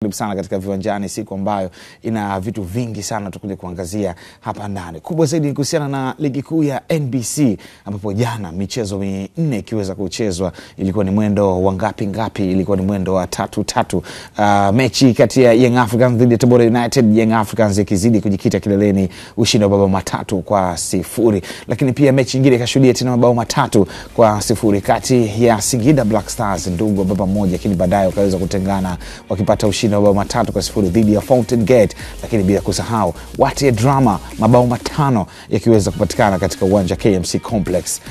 karibu sana katika Viwanjani, siku ambayo ina vitu vingi sana tukuje kuangazia hapa ndani. Kubwa zaidi ni kuhusiana na ligi kuu ya NBC ambapo jana michezo 4 ikiweza kuchezwa. Ilikuwa ni mwendo wa ngapi? Ilikuwa ni mwendo wa 3-3. Mechi kati ya Young Africans dhidi ya Tabora United, Young Africans ikizidi kujikita kileleni, ushindi wa mabao 3-0. Lakini pia mechi nyingine ikashuhudia tena mabao 3-0 kati ya Singida Black Stars, ndugu baba mmoja, lakini baadaye wakaweza kutengana wakipata ushindi wa mabao 3-0 dhidi ya Fountain Gate. Lakini bila kusahau what a drama, mabao 5 yakiweza kupatikana katika uwanja KMC Complex.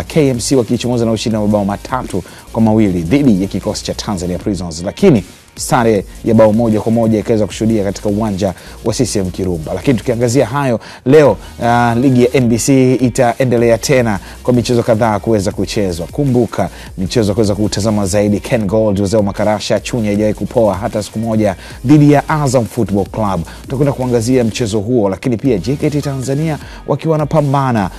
KMC wakichomoza na ushindi wa mabao 3-2 dhidi ya kikosi cha Tanzania Prisons, lakini sare ya bao 1-1 ikaweza kushuhudia katika uwanja wa CCM Kirumba. Lakini tukiangazia hayo leo, ligi ya NBC itaendelea tena kwa michezo kadhaa kuweza kuchezwa. Kumbuka michezo kuweza kutazama zaidi, Ken Gold wazao Makarasha Chunya haijawahi kupoa hata siku moja dhidi ya Azam Football Club. Tutakwenda kuangazia mchezo huo, lakini pia JKT Tanzania wakiwa wanapambana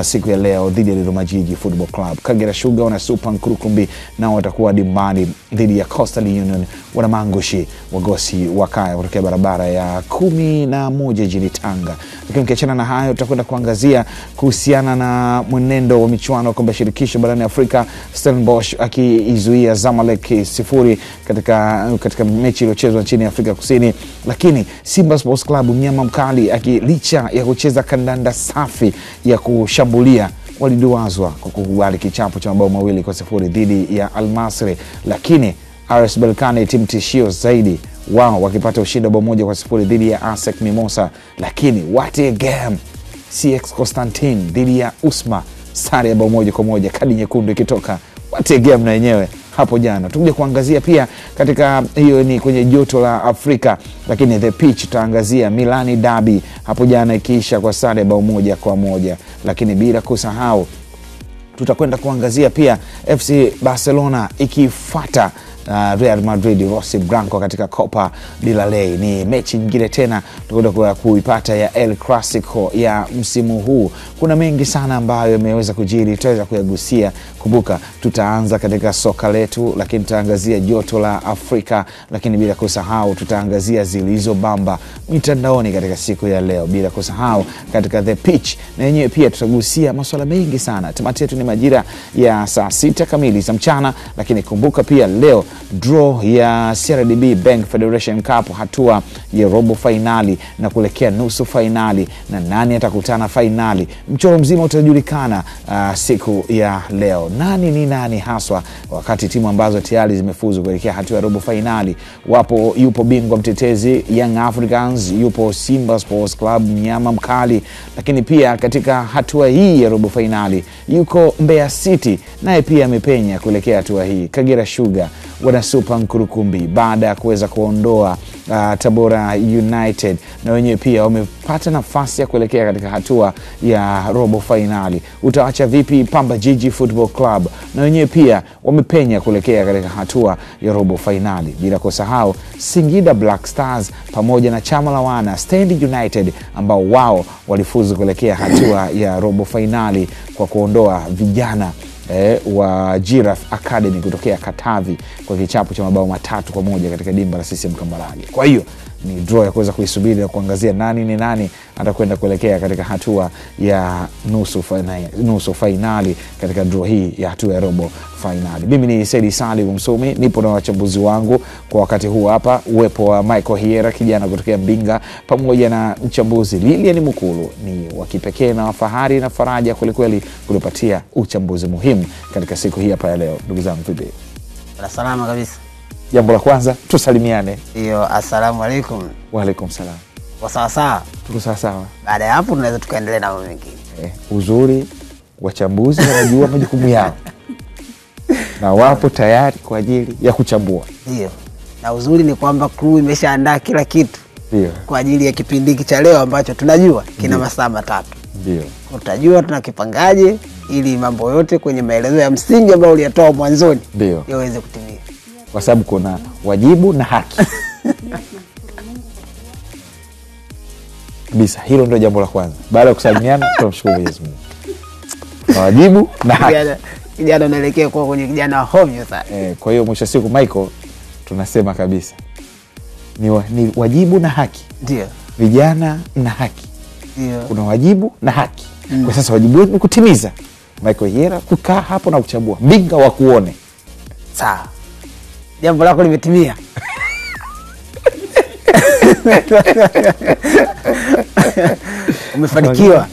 siku ya leo dhidi ya Dodoma Jiji Football Club. Kagera Sugar na Super Nkurukumbi nao watakuwa dimbani dhidi ya Coastal Union wana Mangushi Wagosi Wakaya kutokea barabara ya 11 jijini Tanga. Lakini ukiachana na hayo, tutakwenda kuangazia kuhusiana na mwenendo wa michuano kombe shirikisho barani Afrika, Stellenbosch akiizuia Zamalek 0 katika mechi iliyochezwa nchini Afrika Kusini. Lakini Simba Sports Club mnyama mkali licha ya kucheza kandanda safi ya kushambulia, waliduazwa kwa kukubali kichapo cha mabao 2-0 dhidi ya Al Masry. Lakini RS Berkane timu tishio zaidi, wao wakipata ushindi wa bao 1-0 dhidi ya ASEC Mimosa. Lakini what a game, CX Constantine dhidi ya Usma, sare ya bao 1-1, kadi nyekundu ikitoka. What a game na yenyewe hapo jana. Tukija kuangazia pia katika hiyo ni kwenye joto la Afrika, lakini the pitch tutaangazia Milani Derby hapo jana ikiisha kwa sare ya bao 1-1. Lakini bila kusahau tutakwenda kuangazia pia FC Barcelona ikifuata Real Madrid Rossi Blanco katika Copa del Rey. Ni mechi nyingine tena tutakwenda kuipata ya El Clasico ya msimu huu. Kuna mengi sana ambayo yameweza kujiri, tutaweza kuyagusia. Kumbuka tutaanza katika soka letu, lakini tutaangazia joto la Afrika, lakini bila kusahau tutaangazia zilizobamba mitandaoni katika siku ya leo. Bila kusahau katika the pitch na yenyewe pia tutagusia masuala mengi sana. Tamati yetu ni majira ya saa 6 kamili za mchana. Lakini kumbuka pia leo draw ya CRDB Bank Federation Cup, hatua ya robo finali na kuelekea nusu finali, na nani atakutana finali. Mchoro mzima utajulikana siku ya leo. Nani ni nani haswa, wakati timu ambazo tayari zimefuzu kuelekea hatua ya robo finali yupo bingwa mtetezi Young Africans, yupo Simba Sports Club mnyama mkali. Lakini pia katika hatua hii ya robo finali yuko Mbeya City, naye pia amepenya kuelekea hatua hii. Kagera Sugar wana Super Nkurukumbi baada ya kuweza kuondoa Tabora United, na wenyewe pia wamepata nafasi ya kuelekea katika hatua ya robo finali. Utaacha vipi Pamba Jiji Football Club, na wenyewe pia wamepenya kuelekea katika hatua ya robo finali. Bila kusahau Singida Black Stars pamoja na chama la wana Stand United ambao wao walifuzu kuelekea hatua ya robo finali kwa kuondoa vijana wa Giraffe Academy kutokea Katavi kwa kichapo cha mabao 3-1 katika dimba la CCM Kambarage. Kwa hiyo ni draw ya kuweza kuisubiri na kuangazia nani ni nani atakwenda kuelekea katika hatua ya nusu finali katika draw hii ya hatua ya robo finali. Mimi ni Said Salim Msumi, nipo na wachambuzi wangu kwa wakati huu hapa, uwepo wa Michael Hiera kijana kutokea Mbinga pamoja na mchambuzi Lilian Mukulu. Ni wakipekee na wafahari na faraja kweli kulipatia uchambuzi muhimu katika siku hii hapa ya leo. Ndugu zangu vipi? Salama kabisa. Jambo la kwanza tusalimiane. Hiyo assalamu alaykum. Wa alaykum salam. Kwa sawa. Tuko sawa. Baada ya hapo tunaweza tukaendelea na mambo mengine. Uzuri wachambuzi wanajua majukumu yao na wapo tayari kwa ajili ya kuchambua. Ndio. Na uzuri ni kwamba crew imeshaandaa kila kitu. Ndio. Kwa ajili ya kipindi hiki cha leo ambacho tunajua kina masaa 3. Ndio. Tutajua tunakipangaje ili mambo yote kwenye maelezo ya msingi ambayo uliyatoa mwanzoni yaweze kutimia. Kwa sababu kuna wajibu na haki. Bisa, hilo ndio jambo la kwanza. Baada ya kusalimiana tunamshukuru Mwenyezi Mungu. Kuna wajibu na haki. Kijana anaelekea kwa kwenye kijana hovyo sana. Kwa hiyo mwisho siku Michael tunasema kabisa ni wajibu na haki. Ndio. Vijana na haki. Ndio. Kuna wajibu na haki. Kwa sasa wajibu wetu ni kutimiza. Michael Hiera kukaa hapo na kuchambua. Binga wa kuone. Sawa. Jambo lako limetimia. Umefanikiwa.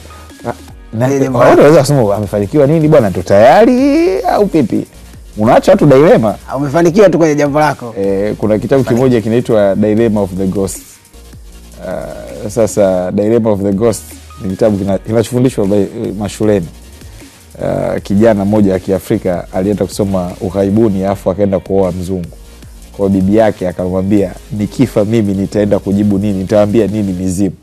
Na unaweza kusema amefanikiwa nini bwana, ndo tayari au pipi? Unaacha watu dilema. Umefanikiwa tu kwenye jambo lako. Kuna kitabu kimoja kinaitwa Dilemma of the Ghost. Sasa Dilemma of the Ghost ni kitabu kinachofundishwa mashuleni. Kijana mmoja wa Kiafrika alienda kusoma ughaibuni afu akaenda kuoa mzungu. Kwa bibi yake akamwambia, nikifa mimi nitaenda kujibu nini? Nitawaambia nini mizimu?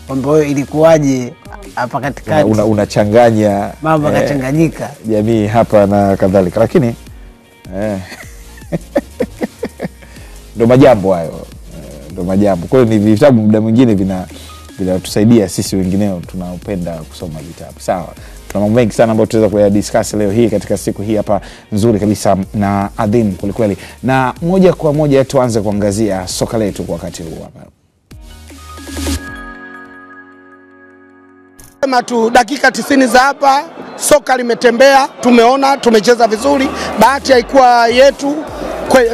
Mambo ilikuwaje hapa katikati? Unachanganya mambo yakachanganyika. Jamii hapa na kadhalika. Lakini ndo majambo hayo. Ndo majambo. Kwa hiyo ni vitabu muda mwingine vinatusaidia sisi wengineo tunaopenda kusoma vitabu. Sawa. Tuna mambo mengi sana ambayo tutaweza kuyadiscuss leo hii katika siku hii hapa nzuri kabisa na adhimu kweli. Na moja kwa moja tuanze kuangazia soka letu kwa wakati huu hapa. Sema tu dakika 90 za hapa soka limetembea, tumeona, tumecheza vizuri. Bahati haikuwa yetu.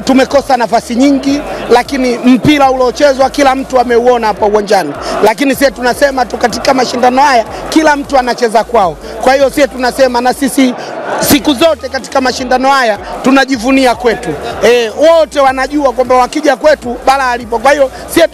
Tumekosa nafasi nyingi, lakini mpira uliochezwa kila mtu ameuona hapa uwanjani. Lakini sisi tunasema tu katika mashindano haya kila mtu anacheza kwao. Kwa hiyo sisi tunasema na sisi siku zote katika mashindano haya tunajivunia kwetu. Wote wanajua kwamba wakija kwetu bala alipo. Kwa hiyo sisi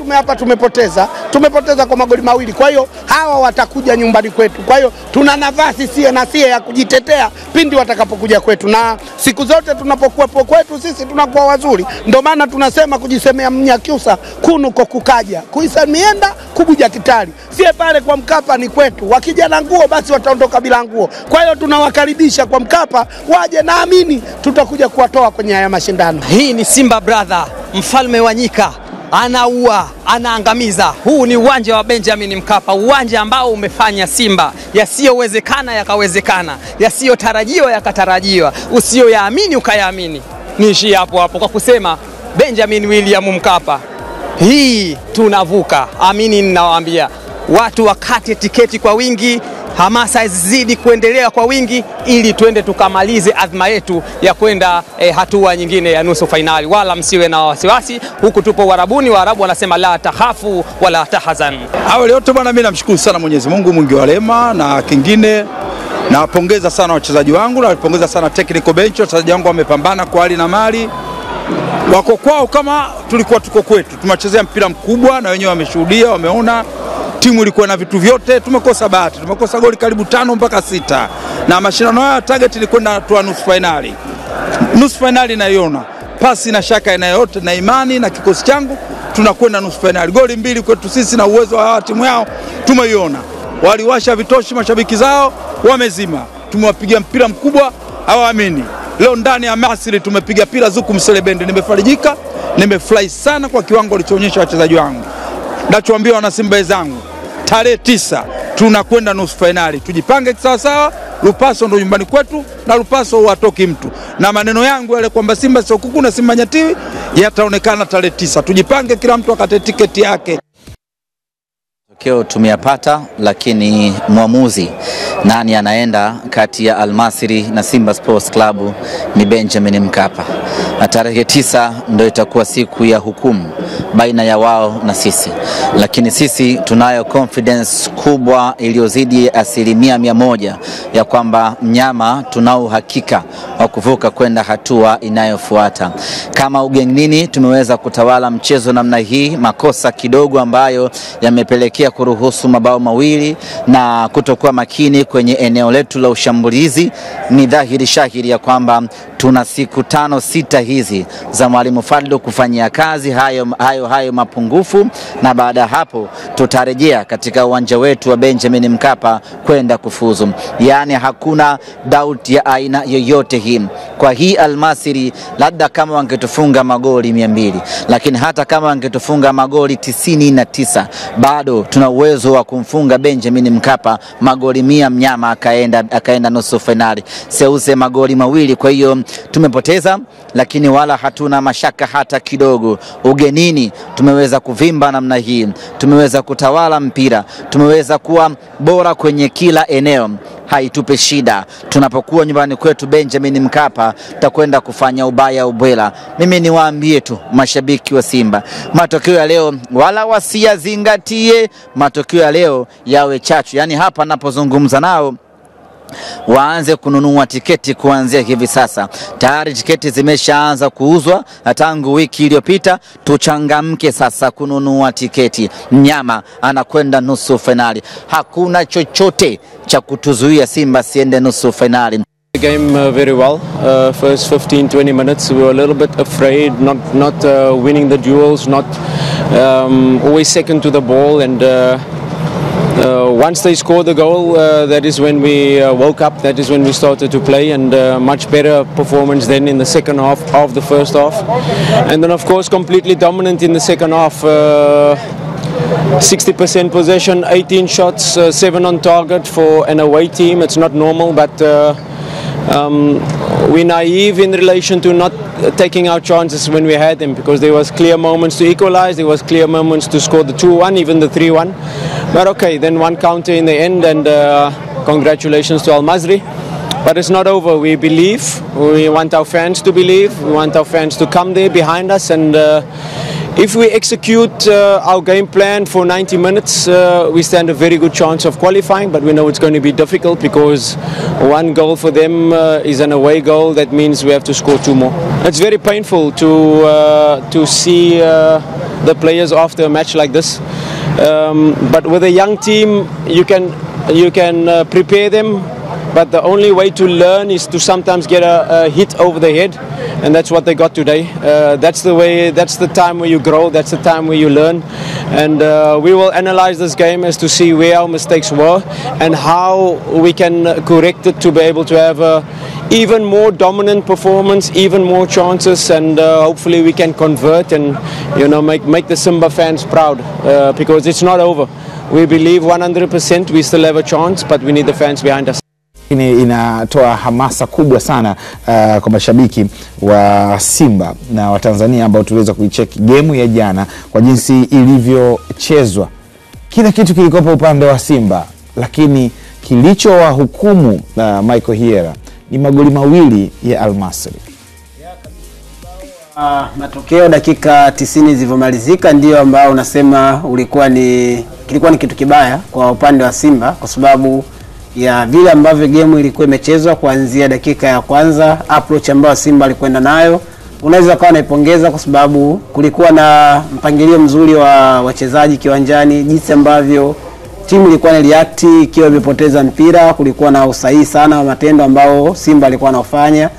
tumepoteza kwa magoli mawili. Kwa hiyo hawa watakuja nyumbani kwetu. Kwa hiyo tuna nafasi sie na sie ya kujitetea pindi watakapokuja kwetu. Na siku zote tunapokuwa kwetu sisi tunakuwa wazuri. Ndio maana tunasema kujisemea Mnyakyusa kunuko kukaja. Kuisamienda kubuja kitali. Sie pale kwa Mkapa ni kwetu. Wakija na nguo basi wataondoka bila nguo. Kwa hiyo tunawakaribisha kwa Mkapa waje, naamini tutakuja kuwatoa kwenye haya mashindano. Hii ni Simba brother, mfalme wa nyika. Anaua, anaangamiza. Huu ni uwanja wa Benjamin Mkapa, uwanja ambao umefanya Simba yasiyowezekana yakawezekana, yasiyotarajiwa yakatarajiwa, usiyoyaamini ukayaamini. Niishi hapo kwa kusema Benjamin William Mkapa. Hii tunavuka. Amini ninawaambia. Watu wakate tiketi kwa wingi, hamasa izidi kuendelea kwa wingi ili tuende tukamalize azma yetu ya kwenda hatua nyingine ya nusu finali. Wala msiwe na wasiwasi, huku tupo Uarabuni. Waarabu wanasema la tahafu wala tahzan. Awali yote bwana, mimi namshukuru sana Mwenyezi Mungu mwingi wa rehema, na kingine nawapongeza sana wachezaji wangu, na nawapongeza sana technical bench. Wachezaji wangu wamepambana kwa hali na mali. Wako kwao kama tulikuwa tuko kwetu. Tumechezea mpira mkubwa na wenyewe wameshuhudia, wameona timu ilikuwa na vitu vyote. Tumekosa bahati, tumekosa goli karibu 5 mpaka 6. Na mashindano haya target ilikuwa hatua nusu finali. Nusu finali naiona. Pasi na shaka inayote na imani na kikosi changu tunakwenda nusu finali. Goli 2 kwetu sisi na uwezo wa timu yao tumeiona. Waliwasha vitoshi mashabiki zao, wamezima. Tumewapigia mpira mkubwa, hawaamini. Leo ndani ya Masri tumepiga pira zuku mselebendi. Nimefarijika, nimefurahi sana kwa kiwango walichoonyesha wachezaji wangu. Nachoambia wana Simba wenzangu, tarehe 9 tunakwenda nusu finali. Tujipange sawa sawa. Lupaso ndo nyumbani kwetu na Lupaso huatoki mtu. Na maneno yangu yale kwamba Simba sio kuku na Simba nyatiwi yataonekana tarehe 9. Tujipange, kila mtu akate tiketi yake. Keo tumeyapata, lakini muamuzi nani anaenda kati ya Al Masry na Simba Sports Club ni Benjamin Mkapa. Na tarehe 9 ndio itakuwa siku ya hukumu baina ya wao na sisi. Lakini sisi tunayo confidence kubwa iliyozidi 100% ya kwamba mnyama tunao uhakika wa kuvuka kwenda hatua inayofuata. Kama ugenini tumeweza kutawala mchezo namna hii, makosa kidogo ambayo yamepelekea kuruhusu mabao mawili na kutokuwa makini kwenye eneo letu la ushambulizi, ni dhahiri shahiri ya kwamba tuna siku 5-6 hizi za Mwalimu Fadlu kufanyia kazi hayo mapungufu, na baada hapo tutarejea katika uwanja wetu wa Benjamin Mkapa kwenda kufuzu. Yani hakuna doubt ya aina yoyote hii. Kwa hii Al Masry labda kama wangetufunga magoli 200, lakini hata kama wangetufunga magoli 99 bado tuna uwezo wa kumfunga Benjamin Mkapa magoli 100, mnyama akaenda nusu finali. Seuze magoli mawili, kwa hiyo tumepoteza, lakini wala hatuna mashaka hata kidogo. Ugenini tumeweza kuvimba namna hii, tumeweza kutawala mpira, tumeweza kuwa bora kwenye kila eneo, haitupe shida. Tunapokuwa nyumbani kwetu Benjamin Mkapa tutakwenda kufanya ubaya ubwela. Mimi niwaambie tu mashabiki wa Simba, matokeo ya leo wala wasiyazingatie, matokeo ya leo yawe chachu. Yani hapa napozungumza nao waanze kununua tiketi kuanzia hivi sasa. Tayari tiketi zimeshaanza kuuzwa tangu wiki iliyopita. Tuchangamke sasa kununua tiketi. Mnyama anakwenda nusu finali. Hakuna chochote cha kutuzuia Simba siende nusu finali. The game very well. First 15-20 minutes we were a little bit afraid, not winning the duels, not always second to the ball, and once they scored the goal, that is when we woke up, that is when we started to play, and much better performance than in the second half of the first half. And then of course completely dominant in the second half. 60% possession, 18 shots, 7 on target for an away team. It's not normal, but we're naive in relation to not taking our chances when we had them, because there was clear moments to equalize, there was clear moments to score the 2-1, even the 3-1. But okay, then one counter in the end, and congratulations to Al Masry. But it's not over. We believe. We want our fans to believe. We want our fans to come there behind us, and if we execute our game plan for 90 minutes, we stand a very good chance of qualifying, but we know it's going to be difficult because one goal for them is an away goal. That means we have to score 2 more. It's very painful to see the players after a match like this. But with a young team, you can prepare them, but the only way to learn is to sometimes get a hit over the head. And that's what they got today. That's the way. That's the time where you grow. That's the time where you learn. And we will analyze this game as to see where our mistakes were and how we can correct it to be able to have a even more dominant performance, even more chances, and hopefully we can convert and make the Simba fans proud, because it's not over. We believe 100% we still have a chance, but we need the fans behind us. Inatoa hamasa kubwa sana kwa mashabiki wa Simba na wa Tanzania ambao tuliweza kuicheki game ya jana kwa jinsi ilivyochezwa. Kila kitu kilikopa upande wa Simba, lakini kilicho wa hukumu Michael Hiera ni magoli mawili ya Al Masry. Matokeo dakika 90 zilizomalizika ndio ambao unasema kilikuwa ni kitu kibaya kwa upande wa Simba, kwa sababu ya vile ambavyo game ilikuwa imechezwa kuanzia dakika ya kwanza. Approach ambayo Simba alikwenda nayo unaweza kuwa naipongeza, kwa sababu kulikuwa na mpangilio mzuri wa wachezaji kiwanjani, jinsi ambavyo timu ilikuwa na react ikiwa imepoteza mpira. Kulikuwa na usahihi sana wa matendo ambao Simba alikuwa anafanya,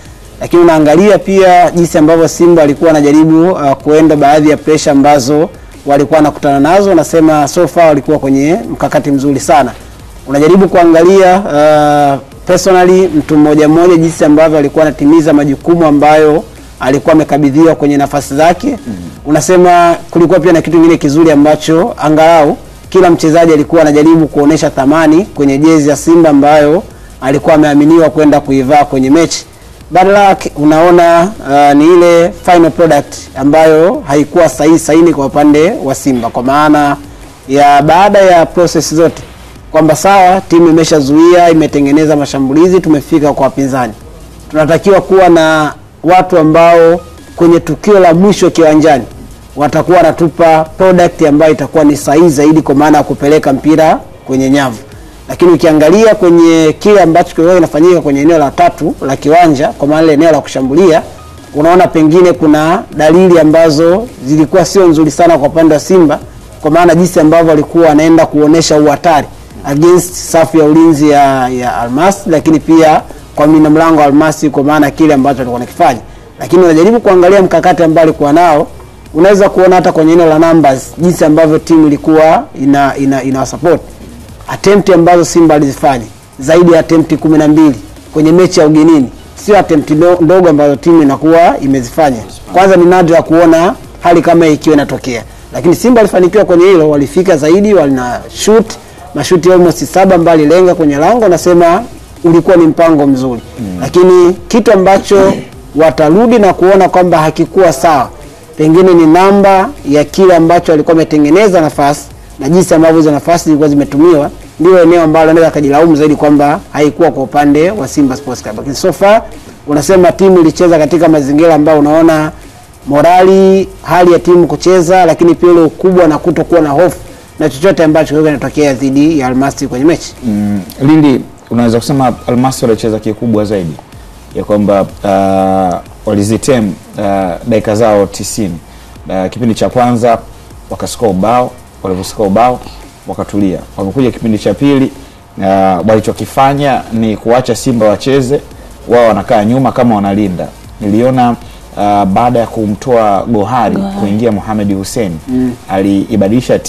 lakini unaangalia pia jinsi ambavyo Simba alikuwa anajaribu kuenda baadhi ya pressure ambazo walikuwa nakutana nazo. Nasema so far walikuwa kwenye mkakati mzuri sana. Unajaribu kuangalia personally mtu mmoja jinsi ambavyo alikuwa anatimiza majukumu ambayo alikuwa amekabidhiwa kwenye nafasi zake. Unasema kulikuwa pia na kitu kingine kizuri ambacho angalau kila mchezaji alikuwa anajaribu kuonesha thamani kwenye jezi ya Simba ambayo alikuwa ameaminiwa kwenda kuivaa kwenye mechi. Bad luck, unaona ni ile final product ambayo haikuwa sahihi kwa upande wa Simba, kwa maana ya baada ya process zote kwamba sawa, timu imeshazuia, imetengeneza mashambulizi, tumefika kwa wapinzani. Tunatakiwa kuwa na watu ambao kwenye tukio la mwisho kiwanjani watakuwa natupa product ambayo itakuwa ni sahihi zaidi, kwa maana ya kupeleka mpira kwenye nyavu. Lakini ukiangalia kwenye kile ambacho kilikuwa kinafanyika kwenye eneo la 3 la kiwanja, kwa maana eneo la kushambulia, unaona pengine kuna dalili ambazo zilikuwa sio nzuri sana kwa upande wa Simba, kwa maana jinsi ambavyo walikuwa wanaenda kuonesha uhatari against safu ya ulinzi ya Al Masry, lakini pia kwa mlinda mlango Al Masry, kwa maana kile ambacho alikuwa anakifanya. Lakini unajaribu kuangalia mkakati ambao alikuwa nao, unaweza kuona hata kwenye eneo la numbers jinsi ambavyo timu ilikuwa ina support. Attempt ambazo Simba alizifanya zaidi ya attempt 12 kwenye mechi ya ugenini, sio attempt ndogo ambazo timu inakuwa imezifanya. Kwanza ni nadra kuona hali kama ikiwa inatokea. lakini Simba walifanikiwa kwenye hilo, walifika zaidi, walina mashuti almost 7 mbali lenga kwenye lango, nasema ulikuwa ni mpango mzuri. Lakini kitu ambacho watarudi na kuona kwamba hakikuwa sawa, pengine ni namba ya kile ambacho walikuwa wametengeneza nafasi na jinsi ambavyo hizo nafasi zilikuwa zimetumiwa, ndio eneo ambalo anaweza kujilaumu zaidi kwamba haikuwa kwa upande wa Simba Sports Club. Lakini so far unasema timu ilicheza katika mazingira ambayo unaona morali, hali ya timu kucheza, lakini pia ile ukubwa na kutokuwa na hofu na chochote ambacho kinatokea dhidi ya Almasri kwenye mechi. Lili, unaweza kusema Almasri walicheza kikubwa zaidi ya kwamba walizitem dakika zao 90. Kipindi cha kwanza wakascore bao, waliposcore bao wakatulia. Wamekuja kipindi cha pili, walichokifanya ni kuacha Simba wacheze, wao wanakaa nyuma kama wanalinda. Niliona baada ya kumtoa Gohari kuingia Mohamed Hussein, aliibadilisha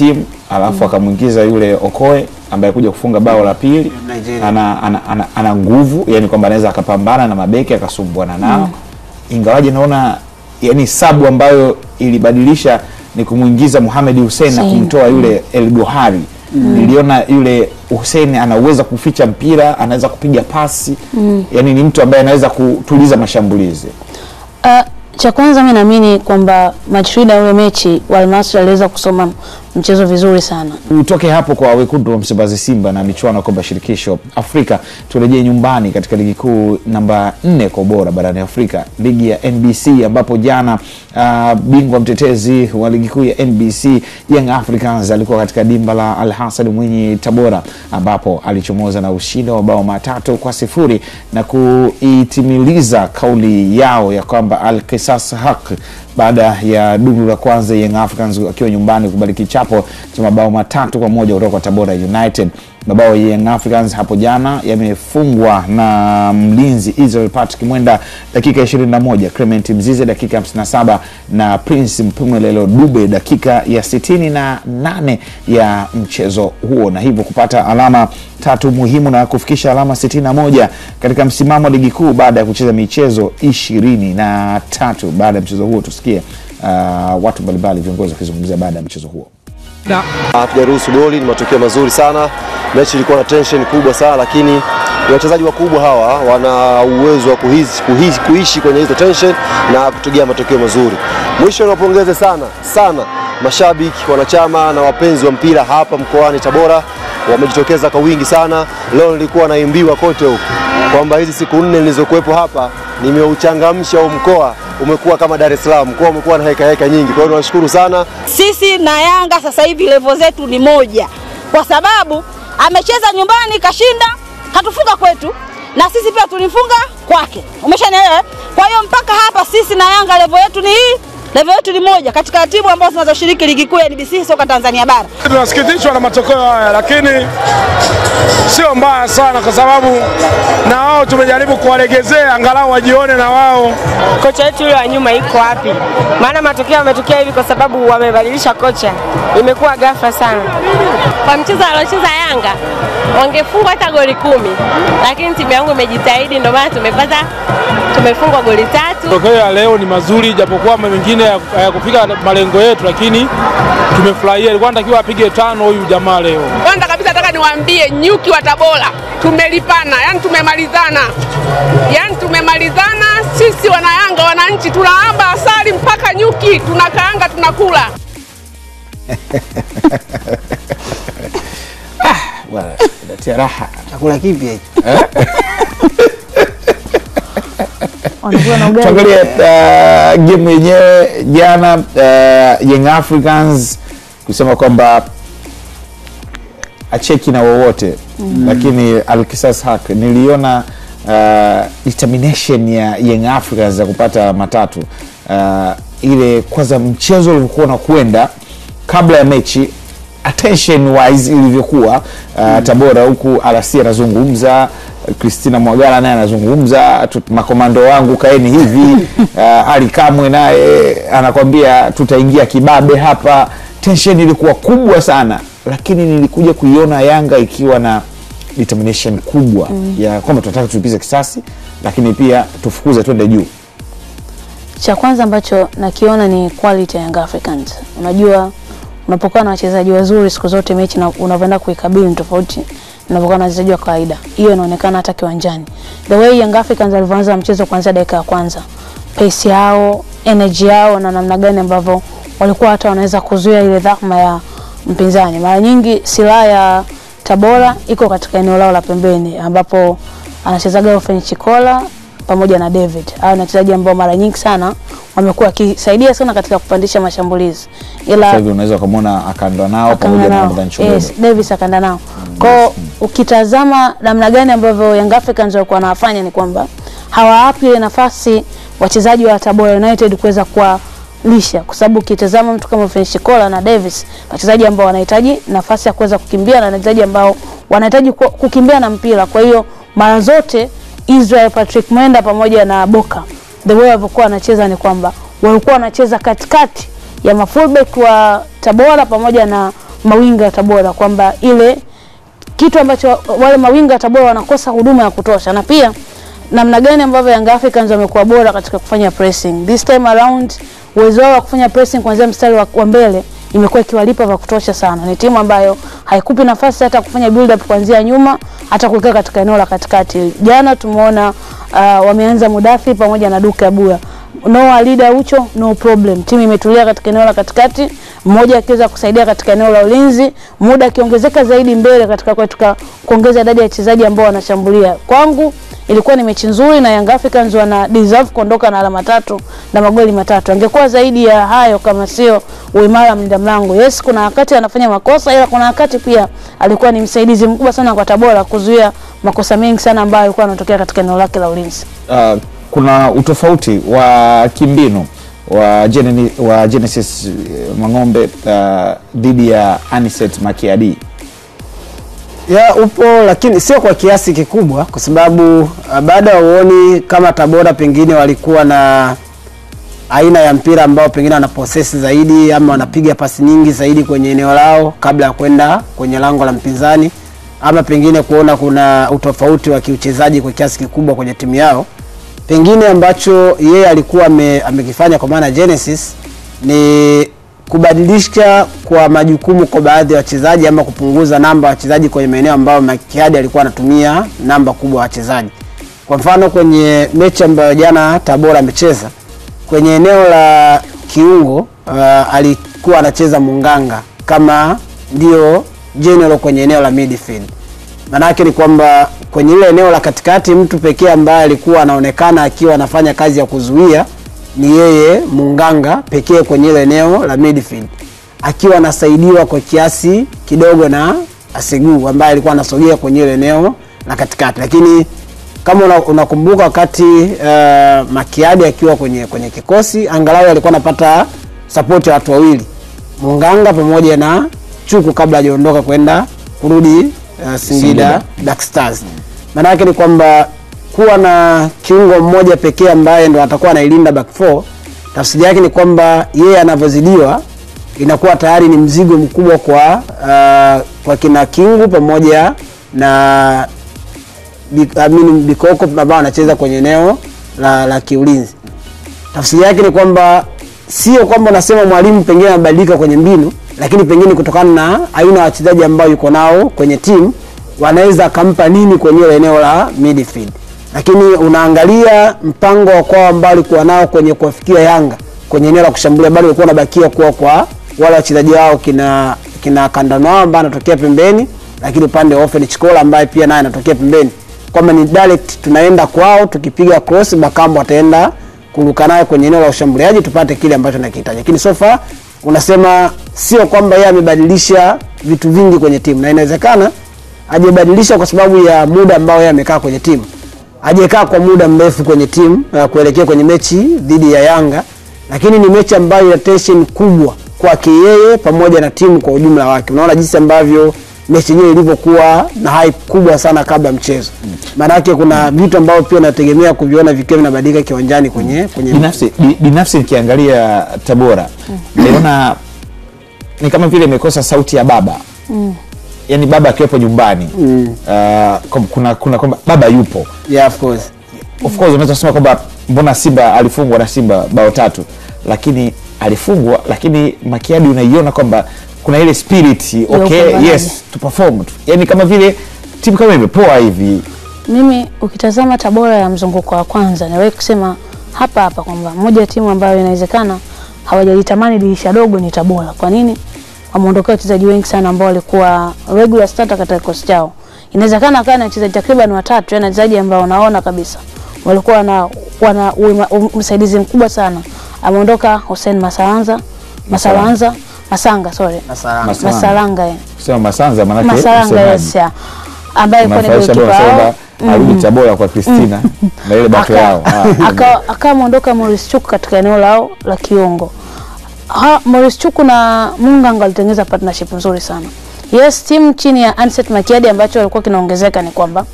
alafu akamuingiza yule Okoye ambaye kuja kufunga bao la pili. Ana nguvu, yani kwamba anaweza akapambana na mabeki akasumbuana nao. Ingawaje naona yani sabu ambayo ilibadilisha ni kumuingiza Mohamed Hussein na kumtoa yule El Gohari. Niliona yule Hussein anaweza kuficha mpira, anaweza kupiga pasi. Yani ni mtu ambaye anaweza kutuliza mashambulizi. Cha kwanza mimi naamini kwamba matrida ya mechi Almasri aliweza kusoma mchezo vizuri sana. Utoke hapo kwa wekundu wa Msimbazi Simba na michuano kwa shirikisho Afrika, turejee nyumbani katika ligi kuu namba 4 kwa bora barani Afrika, ligi ya NBC, ambapo jana bingwa mtetezi wa ligi kuu ya NBC Young Africans alikuwa katika dimba la Al Hassan Mwinyi Tabora, ambapo alichomoza na ushindi wa bao 3-0 na kuitimiliza kauli yao ya kwamba Al-Qisas Haq baada ya duru la kwanza Young Africans akiwa nyumbani kubariki chapo cha mabao 3-1 kutoka Tabora United. Mabao ya Young Africans hapo jana yamefungwa na mlinzi Israel Patrick Mwenda dakika 21, Clement Mzize dakika 57 na Prince Mpumelelo Dube dakika ya 68 ya mchezo huo, na hivyo kupata alama 3 muhimu na kufikisha alama 61 katika msimamo wa ligi kuu baada ya kucheza michezo 23. Baada ya mchezo huo tusikie watu mbalimbali viongozi wakizungumzia baada ya mchezo huo. Hatujaruhusu goli, ni matokeo mazuri sana. Mechi ilikuwa na tension kubwa sana, lakini wachezaji wakubwa hawa wana uwezo wa kuishi kwenye hizo tension na kutugia matokeo mazuri. Mwisho niwapongeze sana mashabiki, wanachama na wapenzi wa mpira hapa mkoani Tabora, wamejitokeza kwa wingi sana. Leo nilikuwa naimbiwa kote huko kwamba hizi siku 4 nilizokuepo hapa nimeuchangamsha mkoa, umekuwa kama Dar es Salaam, mkoa umekuwa na heka nyingi. Kwa hiyo tunashukuru sana. Sisi na Yanga sasa hivi level zetu ni moja, kwa sababu amecheza nyumbani kashinda, katufunga kwetu, na sisi pia tulifunga kwake. Umeshanielewa? Kwa hiyo mpaka hapa sisi na Yanga level yetu ni hii, level yetu ni moja katika timu ambazo zinazoshiriki ligi kuu ya NBC soka Tanzania bara. Tunasikitishwa na matokeo haya, lakini sio mbaya sana kwa sababu na wao tumejaribu kuwalegezea angalau wajione na wao. Kocha wetu yule wa nyuma iko wapi? Maana matokeo yametokea hivi kwa sababu wamebadilisha kocha. Imekuwa ghafla sana. Kwa mchezo aliocheza Yanga wangefungwa hata goli 10, lakini timu yangu imejitahidi, ndio maana tumefungwa goli 3. Matokeo ya leo ni mazuri, japokuwa mengine hayakufika malengo yetu, lakini tumefurahia. Ilikuwa natakiwa apige 5 huyu jamaa leo. Kwanza kabisa nataka niwaambie nyuki wa Tabora, tumelipana, yani tumemalizana sisi wana Yanga, wananchi tunaamba asali mpaka nyuki, tunakaanga tunakula. Bwana, inatia raha. Chakula kipi hicho? Tuangalie game yenyewe jana, Young Africans kusema kwamba acheki na wowote, lakini Al-Qisas Haq niliona determination ya Young Africans za kupata matatu. Ile kwanza mchezo ulikuwa unakwenda kabla ya mechi, attention wise ilivyokuwa Tabora, huku Alasi anazungumza, Christina Mwagala naye anazungumza, makomando wangu kaeni hivi, Ali Kamwe naye anakwambia tutaingia kibabe hapa. Tension ilikuwa kubwa sana, lakini nilikuja kuiona Yanga ikiwa na determination kubwa ya kwamba tunataka tulipize kisasi, lakini pia tufukuze twende juu. Cha kwanza ambacho nakiona ni quality ya Young Africans. Unajua unapokuwa na wachezaji wazuri siku zote mechi na unavyoenda kuikabili tofauti unapokuwa na wachezaji wa kawaida. Hiyo inaonekana hata kiwanjani. The way Young Africans walivyoanza mchezo kuanzia dakika ya kwanza, pace yao, energy yao na namna gani ambavyo walikuwa hata wanaweza kuzuia ile dhama ya mpinzani. Mara nyingi silaha ya Tabora iko katika eneo lao la pembeni ambapo anachezaga Ofen Chikola pamoja na David. Hao ni wachezaji ambao mara nyingi sana wamekuwa kisaidia sana katika kupandisha mashambulizi. Ila sasa hivi unaweza kumuona akaenda nao pamoja na Ramadhan Chobebe. Yes, Davis akaenda nao. Kwa ukitazama namna gani ambavyo Young Africans walikuwa wanafanya ni kwamba hawaapi nafasi wachezaji wa Tabora United kuweza kwa lisha, kwa sababu ukitazama mtu kama Fenshikola na Davis, wachezaji ambao wanahitaji nafasi ya kuweza kukimbia na wachezaji ambao wanahitaji kukimbia na mpira. Kwa hiyo mara zote Israel Patrick Mwenda pamoja na Boka, the way walikuwa wanacheza ni kwamba walikuwa wanacheza katikati ya mafullback wa Tabora pamoja na mawinga wa Tabora, kwamba ile kitu ambacho wale mawinga wa Tabora wanakosa huduma ya kutosha. Na pia namna gani ambavyo Young Africans wamekuwa bora katika kufanya pressing this time around, uwezo wao wa kufanya pressing kuanzia mstari wa mbele imekuwa ikiwalipa vya kutosha sana. Ni timu ambayo haikupi nafasi hata kufanya build up kuanzia nyuma hata kukaa katika eneo la katikati. Jana tumeona wameanza Mudathi pamoja na Duke Abuya. No leader Ucho, no problem. Timu imetulia katika eneo la katikati, mmoja akiweza kusaidia katika eneo la ulinzi, muda akiongezeka zaidi mbele katika kuongeza idadi ya wachezaji ambao wanashambulia. Kwangu ilikuwa ni mechi nzuri na Young Africans wana deserve kuondoka na alama 3 na magoli 3. Angekuwa zaidi ya hayo kama sio uimara mlinda mlango. Yes, kuna wakati anafanya makosa, ila kuna wakati pia alikuwa ni msaidizi mkubwa sana kwa Tabora kuzuia makosa mengi sana ambayo yalikuwa yanatokea katika eneo lake la ulinzi. Kuna utofauti wa kimbinu wa Genesis Mang'ombe dhidi ya Aniset Makiadi. Ya upo, lakini sio kwa kiasi kikubwa, kwa sababu baada ya uoni kama Tabora pengine walikuwa na aina ya mpira ambao pengine wana possess zaidi ama wanapiga pasi nyingi zaidi kwenye eneo lao kabla ya kwenda kwenye lango la mpinzani, ama pengine kuona kuna utofauti wa kiuchezaji kwa kiasi kikubwa kwenye timu yao. Pengine ambacho yeye alikuwa amekifanya kwa maana Genesis ni kubadilisha kwa majukumu kwa baadhi ya wachezaji ama kupunguza namba ya wachezaji kwenye maeneo ambayo Makiadi alikuwa anatumia namba kubwa ya wachezaji. Kwa mfano kwenye mechi ambayo jana Tabora amecheza kwenye eneo la kiungo, alikuwa anacheza Munganga kama ndio general kwenye eneo la midfield. Maana yake ni kwamba kwenye ile eneo la katikati mtu pekee ambaye alikuwa anaonekana akiwa anafanya kazi ya kuzuia ni yeye Munganga pekee kwenye ile eneo la midfield, akiwa anasaidiwa kwa kiasi kidogo na Asegu ambaye alikuwa anasogea kwenye ile eneo la katikati. Lakini kama unakumbuka wakati Makiadi akiwa kwenye kikosi, angalau alikuwa anapata support ya watu wawili, Munganga pamoja na Chuku, kabla hajaondoka kwenda kurudi Singida Black Stars. Maana yake ni kwamba kuwa na kiungo mmoja pekee ambaye ndo atakuwa anailinda back 4, tafsiri yake ni kwamba yeye anavyozidiwa inakuwa tayari ni mzigo mkubwa kwa kina Kingu pamoja na Bikoko ambao anacheza kwenye eneo la kiulinzi. Tafsiri yake ni kwamba sio kwamba unasema mwalimu pengine anabadilika kwenye mbinu, lakini pengine kutokana na aina ya wachezaji ambao yuko nao kwenye timu wanaweza kumpa nini kwenye eneo la midfield. Lakini unaangalia mpango wa kwao ambao alikuwa nao kwenye kufikia Yanga kwenye eneo la kushambulia, bado walikuwa wanabakia kuwa kwa wale wachezaji wao kina Kandano ambao anatokea pembeni, lakini upande wa Ofen Chikola ambaye pia naye anatokea pembeni, kwamba ni direct tunaenda kwao, tukipiga cross Bakambo ataenda kuruka naye kwenye eneo la ushambuliaji tupate kile ambacho tunakihitaji. Lakini so far unasema sio kwamba yeye amebadilisha vitu vingi kwenye timu, na inawezekana hajabadilisha kwa sababu ya muda ambao yeye amekaa kwenye timu. Hajakaa kwa muda mrefu kwenye timu kuelekea kwenye mechi dhidi ya Yanga, lakini ni mechi ambayo ina tension kubwa kwake yeye pamoja na timu kwa ujumla wake. Unaona jinsi ambavyo mechi yenyewe ilivyokuwa na hype kubwa sana kabla mchezo. Maana yake kuna vitu ambavyo pia nategemea kuviona vikiwa vinabadilika kiwanjani kwenye binafsi nikiangalia Tabora naona ni kama vile imekosa sauti ya baba. Yaani baba akiwepo nyumbani. Kuna kwamba baba yupo. Yeah, of course unaweza kusema kwamba mbona Simba alifungwa na Simba bao 3, lakini alifungwa, lakini Makiadi unaiona kwamba kuna ile spirit yes to perform tu. Yani kama vile timu kama imepoa hivi. Mimi ukitazama Tabora ya mzunguko wa kwanza nawe kusema hapa kwamba moja ya timu ambayo inawezekana hawajalitamani dirisha dogo ni Tabora. Kwa nini? Wameondokea wachezaji wengi sana ambao walikuwa regular starter katika kikosi chao. Inawezekana kana wachezaji takriban 3, yani wachezaji ambao unaona kabisa walikuwa wana msaidizi mkubwa sana. Ameondoka Hussein Masanga. Sema Masanza maana yake Masanza ambaye kwa ndio kipa arudi Tabora kwa Christina na ile baki yao. Akaondoka Morris Chuku katika eneo lao la kiungo. Morris Chuku na Munganga walitengeneza partnership nzuri sana. Yes, team chini ya Anset Makiadi ambacho walikuwa kinaongezeka ni kwamba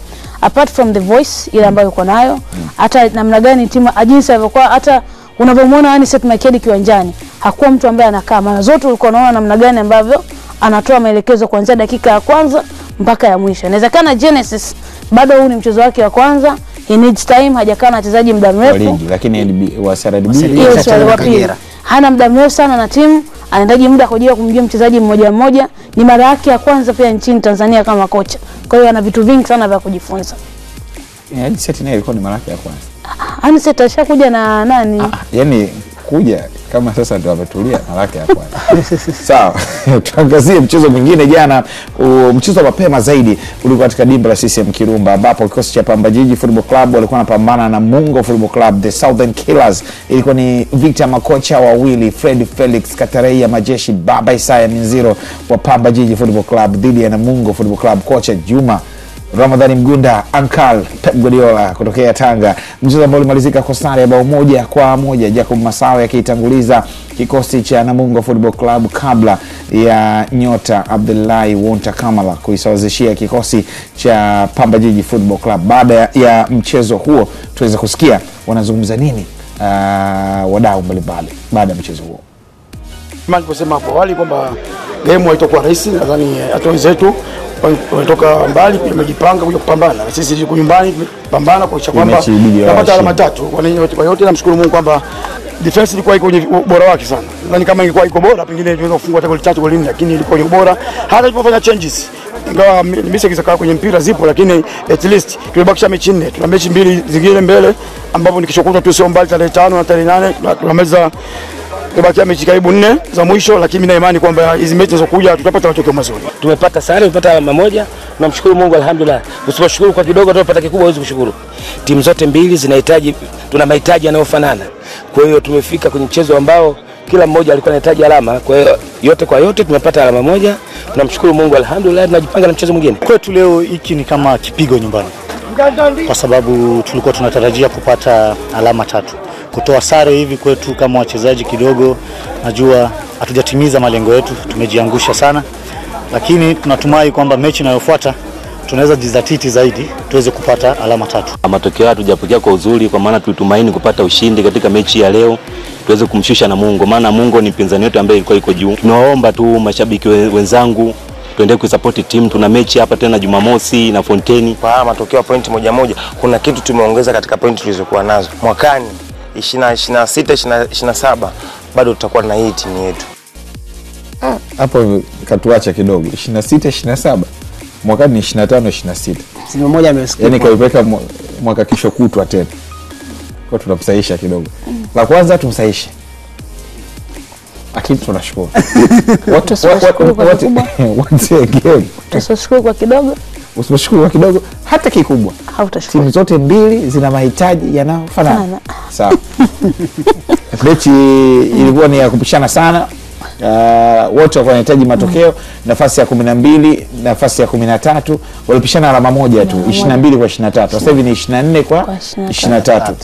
apart from the voice ile ambayo uko nayo, hata namna gani timu ajinsi ilivyokuwa, hata unapomwona Anset Makiadi kiwanjani, hakuwa mtu ambaye anakaa. Mara zote ulikuwa unaona namna gani ambavyo anatoa maelekezo kuanzia dakika ya kwanza mpaka ya mwisho. Inawezekana Genesis bado huu ni mchezo wake wa kwanza, he needs time, hajakaa na wachezaji muda mrefu. Lakini wa SRDB hana muda mrefu sana na timu, anahitaji muda kwa ajili ya kumjua mchezaji mmoja mmoja. Ni mara yake ya kwanza pia nchini Tanzania kama kocha. Kwa hiyo ana vitu vingi sana vya kujifunza. Anset naye ilikuwa ni mara yake ya kwanza. Anset ashakuja na nani? Yani kuja kama sasa ndio ametulia mara yake ya kwanza. Sawa. Tuangazie mchezo mwingine jana, mchezo wa mapema zaidi ulikuwa katika dimba la CCM Kirumba ambapo kikosi cha Pamba Jiji Football Club walikuwa wanapambana na Mungo Football Club, the Southern Killers. Ilikuwa ni Victor makocha wawili, Fred Felix Katareia Majeshi, Baba Isaya Minziro wa Pamba Jiji Football Club dhidi ya Namungo Football Club, kocha Juma Ramadhani Mgunda, Ankal Pep Guardiola kutokea Tanga. Mchezo ambao ulimalizika kwa sare ya bao 1-1, Jacob Masawe akitanguliza kikosi cha Namungo Football Club kabla ya nyota Abdullahi Wonta Kamala kuisawazishia kikosi cha Pamba Jiji Football Club. Baada ya mchezo huo tuweza kusikia wanazungumza nini wadau mbalimbali baada ya mchezo huo. Kama nilivyosema hapo awali kwamba game haitakuwa rahisi, nadhani hata wenzetu wametoka mbali, tumejipanga kuja kupambana. Sisi tuko nyumbani pambana kwa kwamba tunapata alama 3. Kwa yote namshukuru Mungu kwamba defense ilikuwa iko kwenye ubora wake sana. Nadhani kama ingekuwa iko bora pengine tungeweza kufunga hata goli 3 goli 4, lakini ilikuwa ni bora. Hata tulipofanya changes, ingawa mistake zikawa kwenye mpira zipo, lakini at least tumebakisha mechi 4. Tuna mechi 2 zingine mbele ambapo nikishokuta tu sio mbali tarehe 5 na tarehe 8 tunamaliza tubakia mechi karibu 4 za mwisho, lakini mimi na imani kwamba hizi mechi zinazokuja tutapata matokeo mazuri. Tumepata sare, tumepata alama 1, tunamshukuru Mungu alhamdulillah. Usiposhukuru kwa kidogo tutapata kikubwa, huwezi kushukuru. Timu zote mbili zinahitaji, tuna mahitaji yanayofanana. Kwa hiyo tumefika kwenye mchezo ambao kila mmoja alikuwa anahitaji alama. Kwa hiyo yote kwa yote tumepata alama 1, tunamshukuru Mungu alhamdulillah. Tunajipanga na mchezo mwingine. Kwetu leo hiki ni kama kipigo nyumbani, kwa sababu tulikuwa tunatarajia kupata alama 3. Kutoa sare hivi kwetu kama wachezaji kidogo, najua hatujatimiza malengo yetu, tumejiangusha sana, lakini tunatumai kwamba mechi inayofuata tunaweza jizatiti zaidi tuweze kupata alama 3. Matokeo hatujapokea kwa uzuri, kwa maana tulitumaini kupata ushindi katika mechi ya leo tuweze kumshusha Namungo, maana Namungo ni mpinzani wetu ambaye ilikuwa iko juu. Tunawaomba tu mashabiki wenzangu tuendelee kusupport timu. Tuna mechi hapa tena Jumamosi na Fonteni. Kwa matokeo ya pointi moja, kuna kitu tumeongeza katika pointi tulizokuwa nazo. Mwakani 26 27 bado tutakuwa na hii timu yetu. Hapo katuacha kidogo. 26 27 mwakani 25 26. Simu moja amesikia. Yaani kaipeka mwaka kesho kutwa tena. Kwa tunamsahisha kidogo. La kwanza tumsahishe. Lakini tunashukuru. Tusishukuru kwa kidogo. Usishukuru kwa kidogo hata kikubwa. Hautashukuru. Timu zote mbili zina mahitaji yanayofanana. Sawa. Mechi ilikuwa ni ya kupishana sana. Wote walikuwa wanahitaji matokeo. Nafasi ya 12, nafasi ya 13 walipishana alama 1 tu, 22 kwa 23. Sasa hivi ni 24 kwa 23.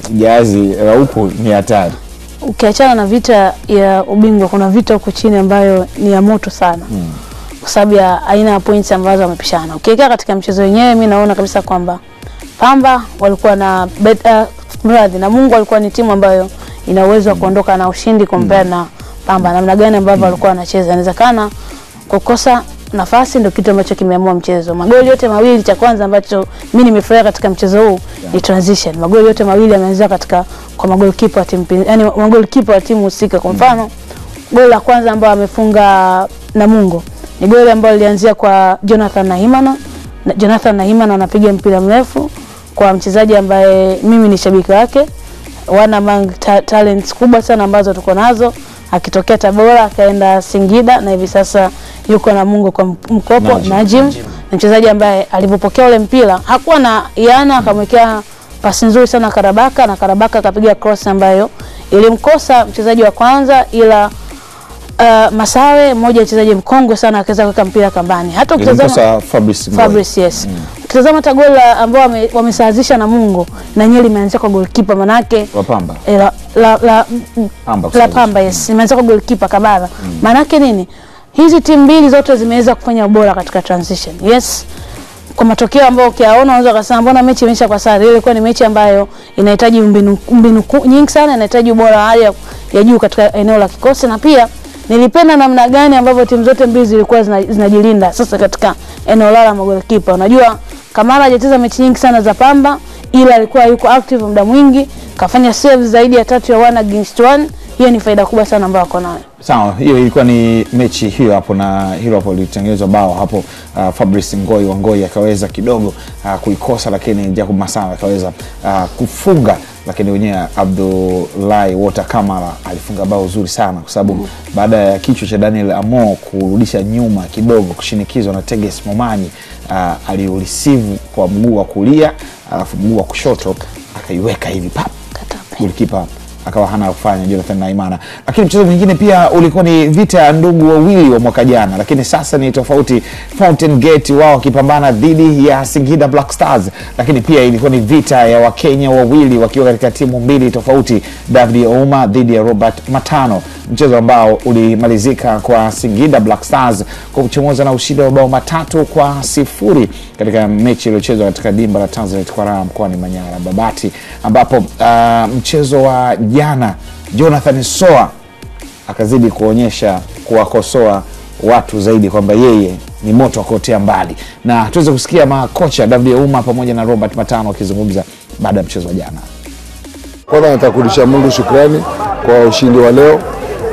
Jazi la huko ni hatari. Ukiachana na vita ya ubingwa, kuna vita huko chini ambayo ni ya moto sana. Kwa sababu ya aina ya points ambazo wamepishana. Ukiweka katika mchezo wenyewe, mimi naona kabisa kwamba Pamba walikuwa na mradhi na Mungu alikuwa ni timu ambayo ina uwezo wa kuondoka na ushindi compare na Pamba. Namna gani ambavyo walikuwa wanacheza, inawezekana kukosa nafasi ndio kitu ambacho kimeamua mchezo. Magoli yote mawili, cha kwanza ambacho mimi nimefurahia katika mchezo huu ni transition. Magoli yote mawili yameanza katika kwa magolikipa wa timu, yani magolikipa wa timu husika. Kwa mfano goli la kwanza ambao amefunga Namungo ni goli ambalo lilianzia kwa Jonathan Nahimana. Jonathan Nahimana anapiga mpira mrefu kwa mchezaji ambaye mimi ni shabiki wake, wana among talents kubwa sana ambazo tuko nazo, akitokea Tabora akaenda Singida na hivi sasa yuko Namungo kwa mkopo. Najim ni mchezaji ambaye alipopokea ule mpira hakuwa na yana, akamwekea pasi nzuri sana Karabaka, na Karabaka akapiga cross ambayo ilimkosa mchezaji wa kwanza, ila Masawe mmoja mchezaji mkongwe sana akaweza kuweka mpira kambani. Hata ukitazama Fabrice yes. Ukitazama hata goli ambao wamesawazisha Namungo na nyeli imeanza kwa goalkeeper manake Pamba. Pamba yes. Imeanza kwa goalkeeper Kabara. Manake nini? Hizi timu mbili zote zimeweza kufanya ubora katika transition. Yes. Kwa matokeo ambayo ukiaona unaweza kusema mbona mechi imeisha kwa sare. Ile ilikuwa ni mechi ambayo inahitaji mbinu nyingi sana, inahitaji ubora hali ya juu katika eneo la kikosi, na pia nilipenda namna gani ambavyo timu zote mbili zilikuwa zinajilinda sasa katika eneo la magolikipa. Unajua Kamara hajacheza mechi nyingi sana za Pamba, ila alikuwa yuko active muda mwingi, kafanya save zaidi ya 3 ya 1 against 1. Hiyo ni faida kubwa sana ambayo wako nayo. Sawa, hiyo ilikuwa ni mechi hiyo hapo, na hilo hapo litengenezwa bao hapo. Fabrice Ngoi akaweza kidogo kuikosa, lakini Jacob Masawe akaweza kufunga, lakini wenyewe Abdullahi Wota Kamara alifunga bao zuri sana, kwa sababu baada ya kichwa cha Daniel Amo kurudisha nyuma kidogo kushinikizwa na Teges Momanyi, aliureceive kwa mguu wa kulia, alafu mguu wa kushoto akaiweka hivi pap, golikipa akawa hana kufanya Jonathan Nahimana. Lakini mchezo mwingine pia ulikuwa ni vita ya ndugu wawili wa mwaka jana, lakini sasa ni tofauti. Fountain Gate wao wakipambana dhidi ya Singida Black Stars, lakini pia ilikuwa ni vita ya Wakenya wawili wakiwa katika timu mbili tofauti, David Ouma dhidi ya Robert Matano, mchezo ambao ulimalizika kwa Singida Black Stars kwa kuchomoza na ushindi wa bao 3-0 katika mechi iliyochezwa katika dimba la Tanzanite kwa Raha mkoani Manyara Babati, ambapo mchezo wa jana Jonathan Soa akazidi kuonyesha kuwakosoa watu zaidi kwamba yeye ni moto akotea mbali, na tuweze kusikia makocha David Ouma pamoja na Robert Matano wakizungumza baada ya mchezo wa jana. Kwanza nataka kurudisha Mungu shukrani kwa ushindi wa leo.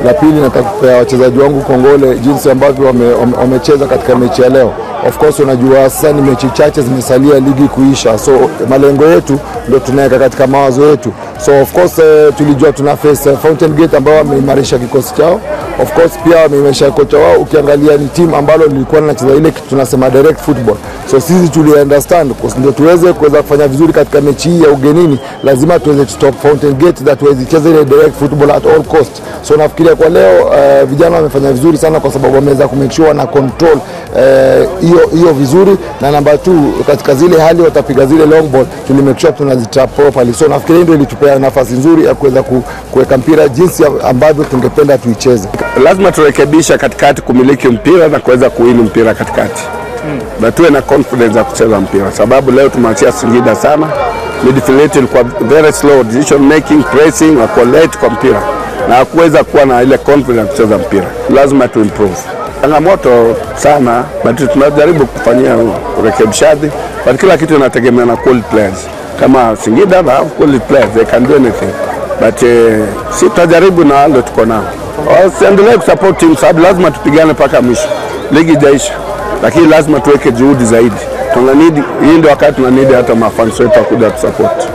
La pili nataka kupea wachezaji wangu kongole jinsi ambavyo wamecheza katika mechi ya leo. Of course unajua sasa ni mechi chache zimesalia ligi kuisha, so malengo yetu ndio tunaweka katika mawazo yetu. So of course tulijua tuna face Fountain Gate ambao wameimarisha kikosi chao. Of course pia wameimarisha kocha wao. Ukiangalia ni timu ambalo lilikuwa linacheza ile kitu tunasema direct football. So sisi tuli understand ndio tuweze kuweza kufanya vizuri katika mechi hii ya ugenini, lazima tuweze stop Fountain Gate that tuweze cheza ile direct football at all cost. So nafikiria kwa leo vijana wamefanya vizuri sana kwa sababu wameweza kumake sure na control hiyo vizuri, na namba 2 katika zile hali watapiga zile long ball tuli make sure tunazitrap properly. So nafikiria ndio ilitupea nafasi nzuri ya kuweza kuweka mpira jinsi ambavyo tungependa tuicheze. Lazima turekebisha katikati kumiliki mpira na kuweza kuwini mpira katikati. Na tuwe na confidence ya kucheza mpira, sababu leo tumeachia Singida sana. Midfield ilikuwa very slow decision making, pressing, wako late kwa mpira na kuweza kuwa na ile confidence ya kucheza mpira. Lazima tu improve. Changamoto sana, but tunajaribu kufanyia urekebishaji, but kila kitu inategemea na quality players. Kama Singida na quality players, they can do anything. But si tutajaribu na wale tuko nao. Tuendelee kusupport team, sababu lazima tupigane mpaka mwisho. Ligi jaisha, lakini lazima tuweke juhudi zaidi. Hii ndio wakati tunanidi hata mafans wetu kuja kusupport.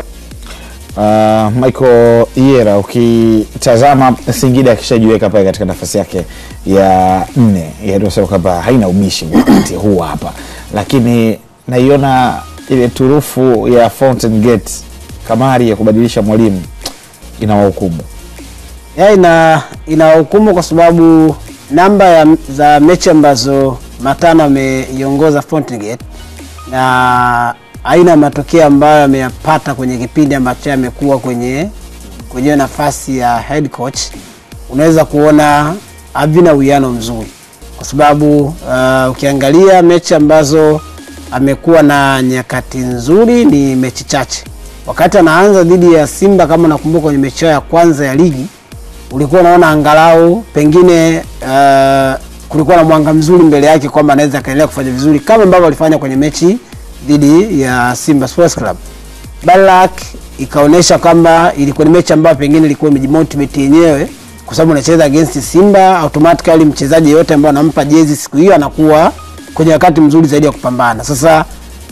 Michael Iera, ukitazama Singida akishajiweka pale katika nafasi yake ya 4, yadosema kwamba haina ubishi wakati huu hapa, lakini naiona ile turufu ya Fountain Gate kamari ya kubadilisha mwalimu inawahukumu. Inahukumu kwa sababu namba za mechi ambazo Matano ameiongoza Fountain Gate na aina matokeo ambayo ameyapata kwenye kipindi ambacho amekuwa kwenye nafasi ya head coach, unaweza kuona havina uwiano mzuri, kwa sababu ukiangalia mechi ambazo amekuwa na nyakati nzuri ni mechi chache. Wakati anaanza dhidi ya Simba, kama nakumbuka kwenye mechi ya kwanza ya ligi, ulikuwa unaona angalau pengine kulikuwa na mwanga mzuri mbele yake kwamba anaweza kaendelea kufanya vizuri kama ambavyo alifanya kwenye mechi dhidi ya Simba Sports Club. Balak ikaonesha kwamba ilikuwa ni mechi ambayo pengine ilikuwa imejimotivate yenyewe kwa sababu unacheza against Simba, automatically mchezaji yote ambaye anampa jezi siku hiyo anakuwa kwenye wakati mzuri zaidi ya kupambana. Sasa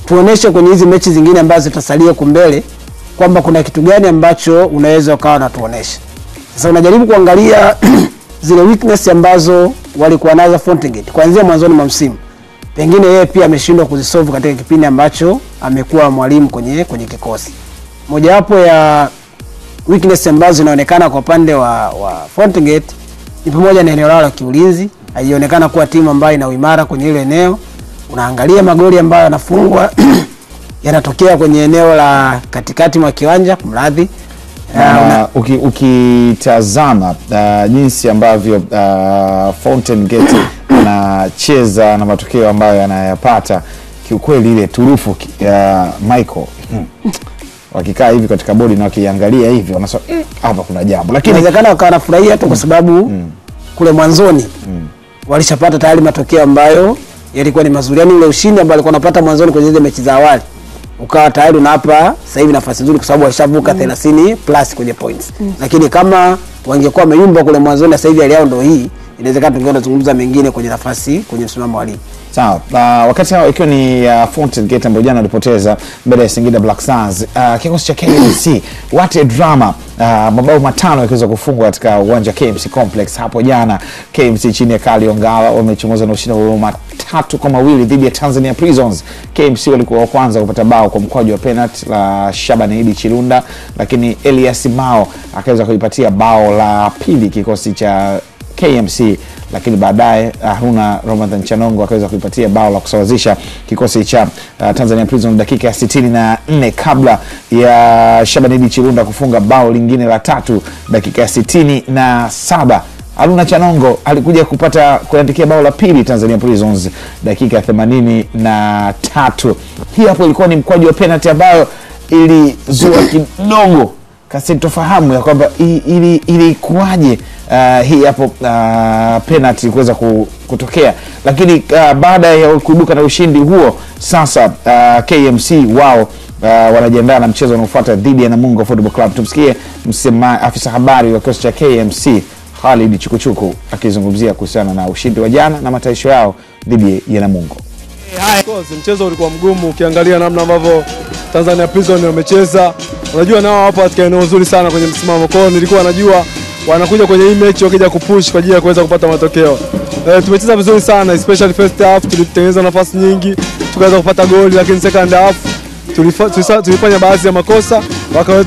tuoneshe kwenye hizi mechi zingine ambazo zitasalia kumbele kwamba kuna kitu gani ambacho unaweza ukawa na tuonesha. Sasa unajaribu kuangalia zile weakness ambazo walikuwa nazo Fountain Gate kuanzia mwanzoni mwa msimu. Pengine yeye pia ameshindwa kuzisolve katika kipindi ambacho amekuwa mwalimu kwenye kikosi. Mojawapo ya weakness ambazo zinaonekana kwa upande wa Fountain Gate ni pamoja na eneo lao la kiulinzi. Haionekana kuwa timu ambayo ina uimara kwenye ile eneo. Unaangalia magoli ambayo yanafungwa yanatokea kwenye eneo la katikati mwa kiwanja, kumradhi. Ukitazama jinsi ambavyo Fountain Gate anacheza na matokeo ambayo yanayapata, kiukweli ile turufu ya Michael wakikaa hivi katika bodi na wakiangalia hivi wanasema hapa kuna jambo, lakini inawezekana wakawa wanafurahia tu kwa sababu kule mwanzoni walishapata tayari matokeo ambayo yalikuwa ni mazuri. Yaani ule ushindi ambao alikuwa anapata mwanzoni kwenye zile mechi za awali ukawa tayari unapa sasa hivi nafasi nzuri kwa sababu walishavuka 30 plus kwenye points. Lakini kama wangekuwa wameyumba kule mwanzoni sasa hivi hali yao ndio hii, inawezekana tungeona zungumza mengine kwenye nafasi kwenye msimamo wa ligi. Sawa. Wakati hao ikiwa ni Fountain Gate ambao jana walipoteza mbele ya Singida Black Stars, kikosi cha KMC what a drama. Mabao 5 yakiweza kufungwa katika uwanja KMC Complex hapo jana. KMC chini ya Kali Ongala wamechomoza na ushindi wa 3-2 dhidi ya Tanzania Prisons. KMC walikuwa wa kwanza kupata bao kwa mkwaju wa penalty la Shaban Idi Chilunda, lakini Elias Mao akaweza kuipatia bao la pili kikosi cha KMC, lakini baadaye Haruna Ramadhan Chanongo akaweza kuipatia bao la kusawazisha kikosi cha Tanzania Prison dakika ya 64 kabla ya Shabanidi Chilunda kufunga bao lingine la 3 dakika ya 67. Haruna Chanongo alikuja kuandikia bao la pili Tanzania Prisons dakika ya 83. Hii hapo ilikuwa ni mkwaju wa penalty ambayo ilizua kidogo kasitofahamu ya kwamba ili kuaje hii hapo penalty kuweza kutokea, lakini baada ya kuibuka na ushindi huo sasa KMC wao wanajiandaa na mchezo unaofuata dhidi ya Namungo Football Club. Tumsikie afisa habari wa kikosi cha KMC Khalid Chukuchuku akizungumzia kuhusiana na ushindi wa jana na matayarisho yao dhidi ya Namungo. Mchezo ulikuwa mgumu ukiangalia namna ambavyo Tanzania Prison wamecheza. Unajua nao hapo katika eneo nzuri sana kwenye msimamo. Kwa hiyo nilikuwa najua wanakuja kwenye hii mechi wakija kupush kwa ajili ya kuweza kupata matokeo. Tumecheza vizuri sana, especially first half tulitengeneza nafasi nyingi, tukaweza kupata goli, lakini second half tulifanya baadhi ya makosa,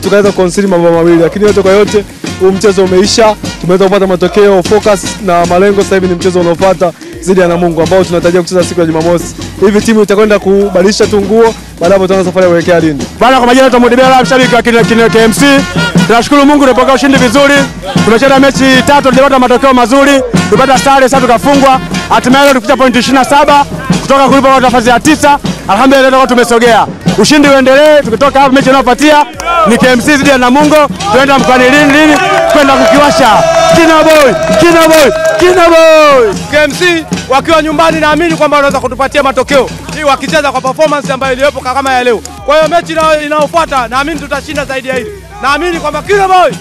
tukaweza concede mabao mawili, lakini yote kwa yote huu mchezo umeisha, tumeweza kupata matokeo. Focus na malengo sasa hivi ni mchezo unaofuata dhidi ya Namungo ambao tunatarajia kucheza siku ya Jumamosi. Hivi timu itakwenda kubadilisha tu nguo, baada hapo tutaanza safari ya kuelekea Lindi. Bana, kwa majina Tomodibela, mshabiki wa KMC. Tunashukuru Mungu tumepokea ushindi vizuri. Tumecheza mechi 3 tulipata matokeo mazuri. Tulipata sare, sasa tukafungwa. Hatimaye tulipata point 27 kutoka kulipa nafasi ya 9. Alhamdulillah leo tumesogea. Ushindi uendelee, tukitoka hapa mechi inayofuatia ni KMC dhidi ya Namungo. Tuenda mkoani Lindi kwenda kukiwasha. Kina boy. KMC wakiwa nyumbani naamini kwamba wanaweza kutupatia matokeo. Hii wakicheza kwa performance ambayo iliyopo kama ya leo. Kwa hiyo mechi inayofuata naamini tutashinda zaidi ya hili. Naamini kwamba kina boy.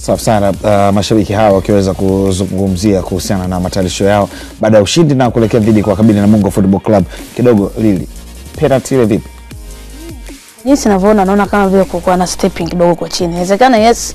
Safi sana. Mashabiki hawa wakiweza kuzungumzia kuhusiana na matayarisho yao baada ya ushindi na kuelekea dhidi kwa kabili na Namungo Football Club. Kidogo Lili, penalty ile vipi? Jinsi ninavyoona naona kama vile kulikuwa na stepping kidogo kwa chini. Inawezekana yes,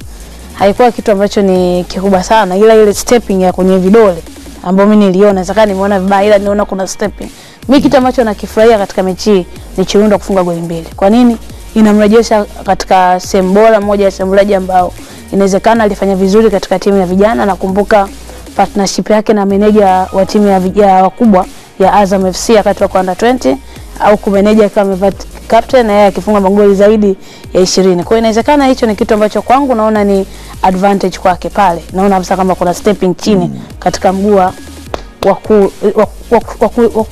haikuwa kitu ambacho ni kikubwa sana, ila ile stepping ya kwenye vidole ambayo mimi niliona, inawezekana nimeona vibaya, ila niona kuna stepping. Mimi kitu ambacho nakifurahia katika mechi hii ni Chilunda kufunga goli 2. Kwa nini? Inamrejesha katika sehemu bora, moja ya shambuliaji ambao inawezekana alifanya vizuri katika timu ya vijana. Nakumbuka partnership yake na meneja wa timu ya vijana wakubwa ya Azam FC wakati wa under 20 au kumeneja kama amevaa captain na yeye akifunga magoli zaidi ya 20. Kwa hiyo inawezekana hicho ni kitu ambacho kwangu naona ni advantage kwake pale. Naona kabisa kama kuna stepping chini katika mguu wa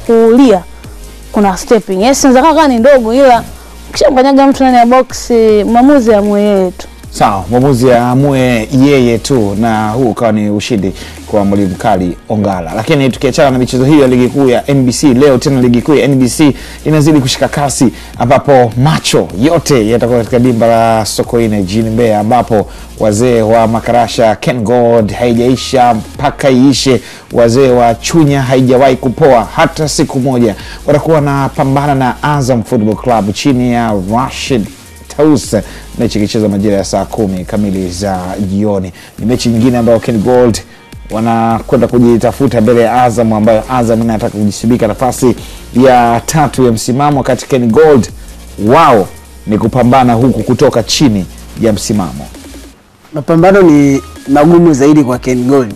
kulia kuna stepping. Yes, inawezekana kama ni ndogo, ila ukishamkanyaga mtu ndani ya box maamuzi ya mwenyewe tu. Sawa, mwamuzi aamue yeye tu, na huu ukawa ni ushindi kwa Mwalimu Kali Ongala. Lakini tukiachana na michezo hiyo ya ligi kuu ya NBC, leo tena ligi kuu ya NBC inazidi kushika kasi, ambapo macho yote yatakuwa katika dimba la Sokoine jijini Mbeya, ambapo wazee wa makarasha Ken Gold haijaisha mpaka iishe, wazee wa Chunya haijawahi kupoa hata siku moja, watakuwa na pambana na Azam Football Club chini ya Rashid Tausa, mechi ikichezwa majira ya saa 10 kamili za jioni. Ni mechi nyingine ambayo Ken Gold wanakwenda kujitafuta mbele ya Azam, ambayo Azam inataka kujisibika nafasi ya 3 ya msimamo, wakati Ken Gold wao ni kupambana huku kutoka chini ya msimamo. Mapambano ni magumu zaidi kwa Ken Gold,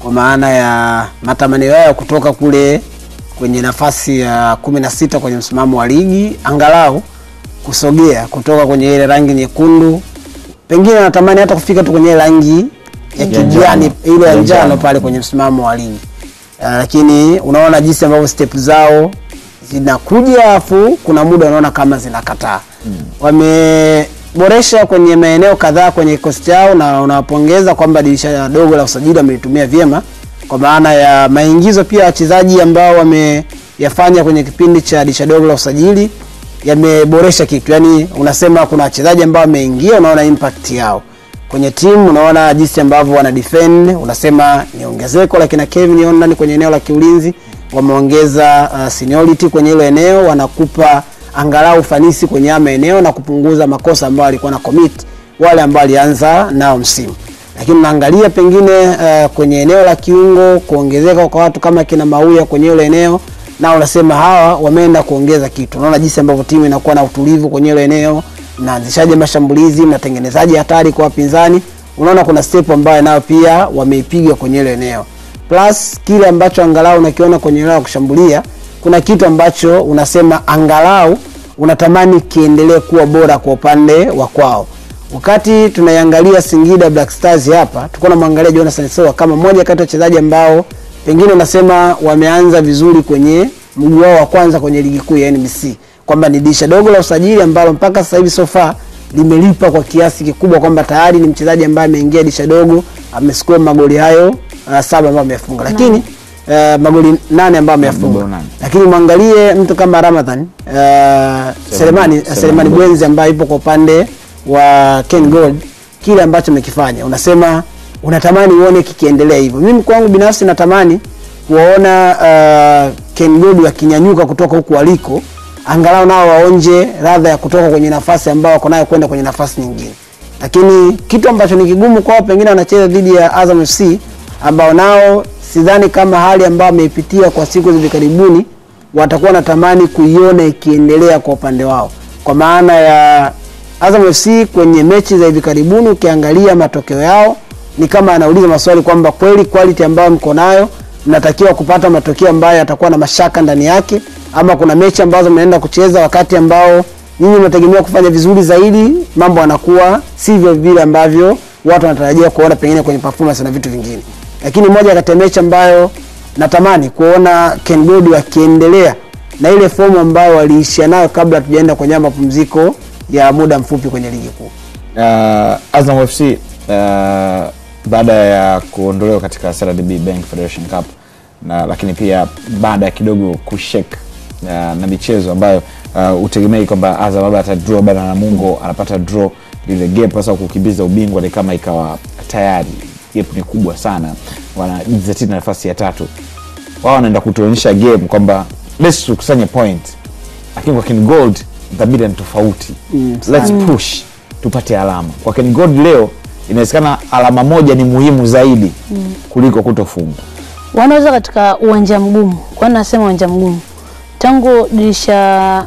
kwa maana ya matamanio yao kutoka kule kwenye nafasi ya 16 kwenye msimamo wa ligi, angalau kusogea kutoka kwenye ile rangi nyekundu, pengine anatamani hata kufika tu kwenye rangi ya kijani ile ya njano pale kwenye msimamo wa ligi. Lakini unaona jinsi ambavyo step zao zinakuja, afu kuna muda unaona kama zinakataa. Wameboresha kwenye maeneo kadhaa kwenye kikosi chao, na unawapongeza kwamba dirisha dogo la usajili wamelitumia vyema, kwa maana ya maingizo pia wachezaji ambao wameyafanya kwenye kipindi cha dirisha dogo la usajili yameboresha kitu. Yani unasema kuna wachezaji ambao wameingia, unaona impact yao kwenye timu, unaona jinsi ambavyo wana defend, unasema ni ongezeko. Lakini Kevin Yondani kwenye eneo la kiulinzi wameongeza seniority kwenye ile eneo, wanakupa angalau ufanisi kwenye eneo na kupunguza makosa ambayo alikuwa na commit wale ambao alianza nao msimu. Lakini unaangalia pengine kwenye eneo la kiungo kuongezeka kwa watu kama kina Mauya kwenye ile eneo, na unasema hawa wameenda kuongeza kitu. Unaona jinsi ambavyo timu inakuwa na utulivu kwenye ile eneo, na anzishaje mashambulizi, mnatengenezaje hatari kwa wapinzani. Unaona kuna step ambayo nao pia wameipiga kwenye ile eneo. Plus kile ambacho angalau unakiona kwenye eneo la kushambulia, kuna kitu ambacho unasema angalau unatamani kiendelee kuwa bora kwa upande wa kwao. Wakati tunaiangalia Singida Black Stars hapa, tuko na mwangalia Jonathan Soa kama mmoja kati ya wachezaji ambao pengine unasema wameanza vizuri kwenye mguu wao wa kwanza kwenye ligi kuu ya NBC, kwamba ni dirisha dogo la usajili ambalo mpaka sasa hivi so far limelipa kwa kiasi kikubwa, kwamba tayari ni mchezaji ambaye ameingia dirisha dogo, amescore magoli hayo 7 ambayo amefunga, lakini magoli 8 ambayo amefunga. Lakini muangalie mtu kama Ramadhan Selemani Bwenzi ambaye yupo kwa upande wa Ken Gold, kile ambacho amekifanya unasema unatamani uone kikiendelea hivyo. Mimi kwangu binafsi natamani kuona Ken Gold akinyanyuka kutoka huku waliko, angalau nao waonje ladha ya kutoka kwenye nafasi ambao wako nayo kwenda kwenye nafasi nyingine. Lakini kitu ambacho ni kigumu kwao, pengine wanacheza dhidi ya Azam FC ambao nao sidhani kama hali ambayo ameipitia kwa siku hivi karibuni watakuwa natamani kuiona ikiendelea kwa upande wao, kwa maana ya Azam FC kwenye mechi za hivi karibuni ukiangalia matokeo yao ni kama anauliza maswali kwamba kweli quality ambayo mko nayo mnatakiwa kupata matokeo ambayo yatakuwa na mashaka ndani yake, ama kuna mechi ambazo mnaenda kucheza wakati ambao nyinyi mnategemea kufanya vizuri zaidi, mambo yanakuwa sivyo vile ambavyo watu wanatarajia kuona pengine kwenye performance na vitu vingine. Lakini moja kati ya mechi ambayo natamani kuona Ken Gold akiendelea na ile fomu ambayo waliishia nayo kabla tujaenda kwenye mapumziko ya muda mfupi kwenye ligi kuu. Azam FC baada ya kuondolewa katika CRDB Bank Federation Cup, na lakini pia baada ya kidogo kushake na michezo ambayo utegemei kwamba Azam labda ata draw bana na Mungo anapata draw, ile gap sasa kukimbiza ubingwa ni kama ikawa tayari gap ni kubwa sana, wanajizatiti nafasi ya 3. Wao wanaenda kutuonyesha game kwamba let's tukusanye point, lakini kwa Ken Gold dhamira ni tofauti. Let's push tupate alama. Kwa Ken Gold leo inawezekana alama moja ni muhimu zaidi kuliko kutofunga. Wanaweza katika uwanja mgumu. Kwa nini nasema uwanja mgumu? Tangu dirisha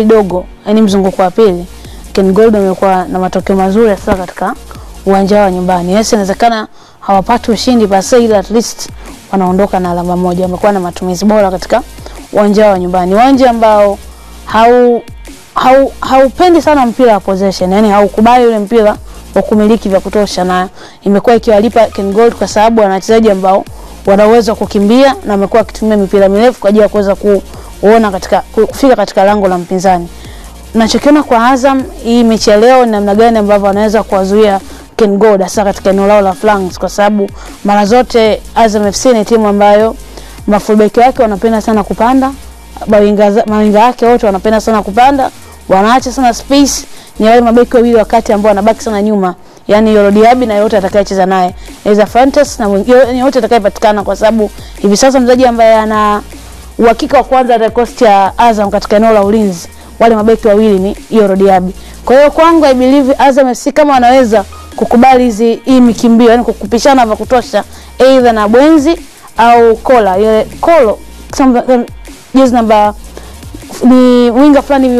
dogo, yani mzunguko wa pili, Ken Gold amekuwa na matokeo mazuri hasa katika uwanja wa nyumbani. Yes, inawezekana hawapati ushindi basi, ila at least wanaondoka na alama moja. Wamekuwa na matumizi bora katika uwanja wa nyumbani. Uwanja ambao haupendi sana mpira wa possession, yani haukubali ule mpira wa kumiliki vya kutosha, na imekuwa ikiwalipa Ken Gold kwa sababu wana wachezaji ambao wana uwezo wa kukimbia na wamekuwa wakitumia mipira mirefu kwa ajili ya kuweza kuona kufika katika lango la mpinzani. nachokiona kwa Azam hii mechi ya leo ni namna gani ambavyo wanaweza kuwazuia Ken Gold hasa katika eneo lao la flanks, kwa sababu mara zote Azam FC ni timu ambayo mafullback wake wanapenda sana kupanda, mawinga yake wote wanapenda sana kupanda, wanaacha sana space. Ni wale mabeki wawili wakati ambao wanabaki sana nyuma, yani Yoro Diaby na yote atakayecheza naye Eza Fantas na yote atakayepatikana, kwa sababu hivi sasa mchezaji ambaye ana uhakika wa kwanza atakosti ya Azam katika eneo la ulinzi wale mabeki wawili ni Yoro Diaby. Kwa hiyo kwangu I believe Azam FC kama wanaweza kukubali hii mikimbio, yani kukupishana vya kutosha either na Bwenzi au Kola, yule Kolo jezi namba ni winga fulani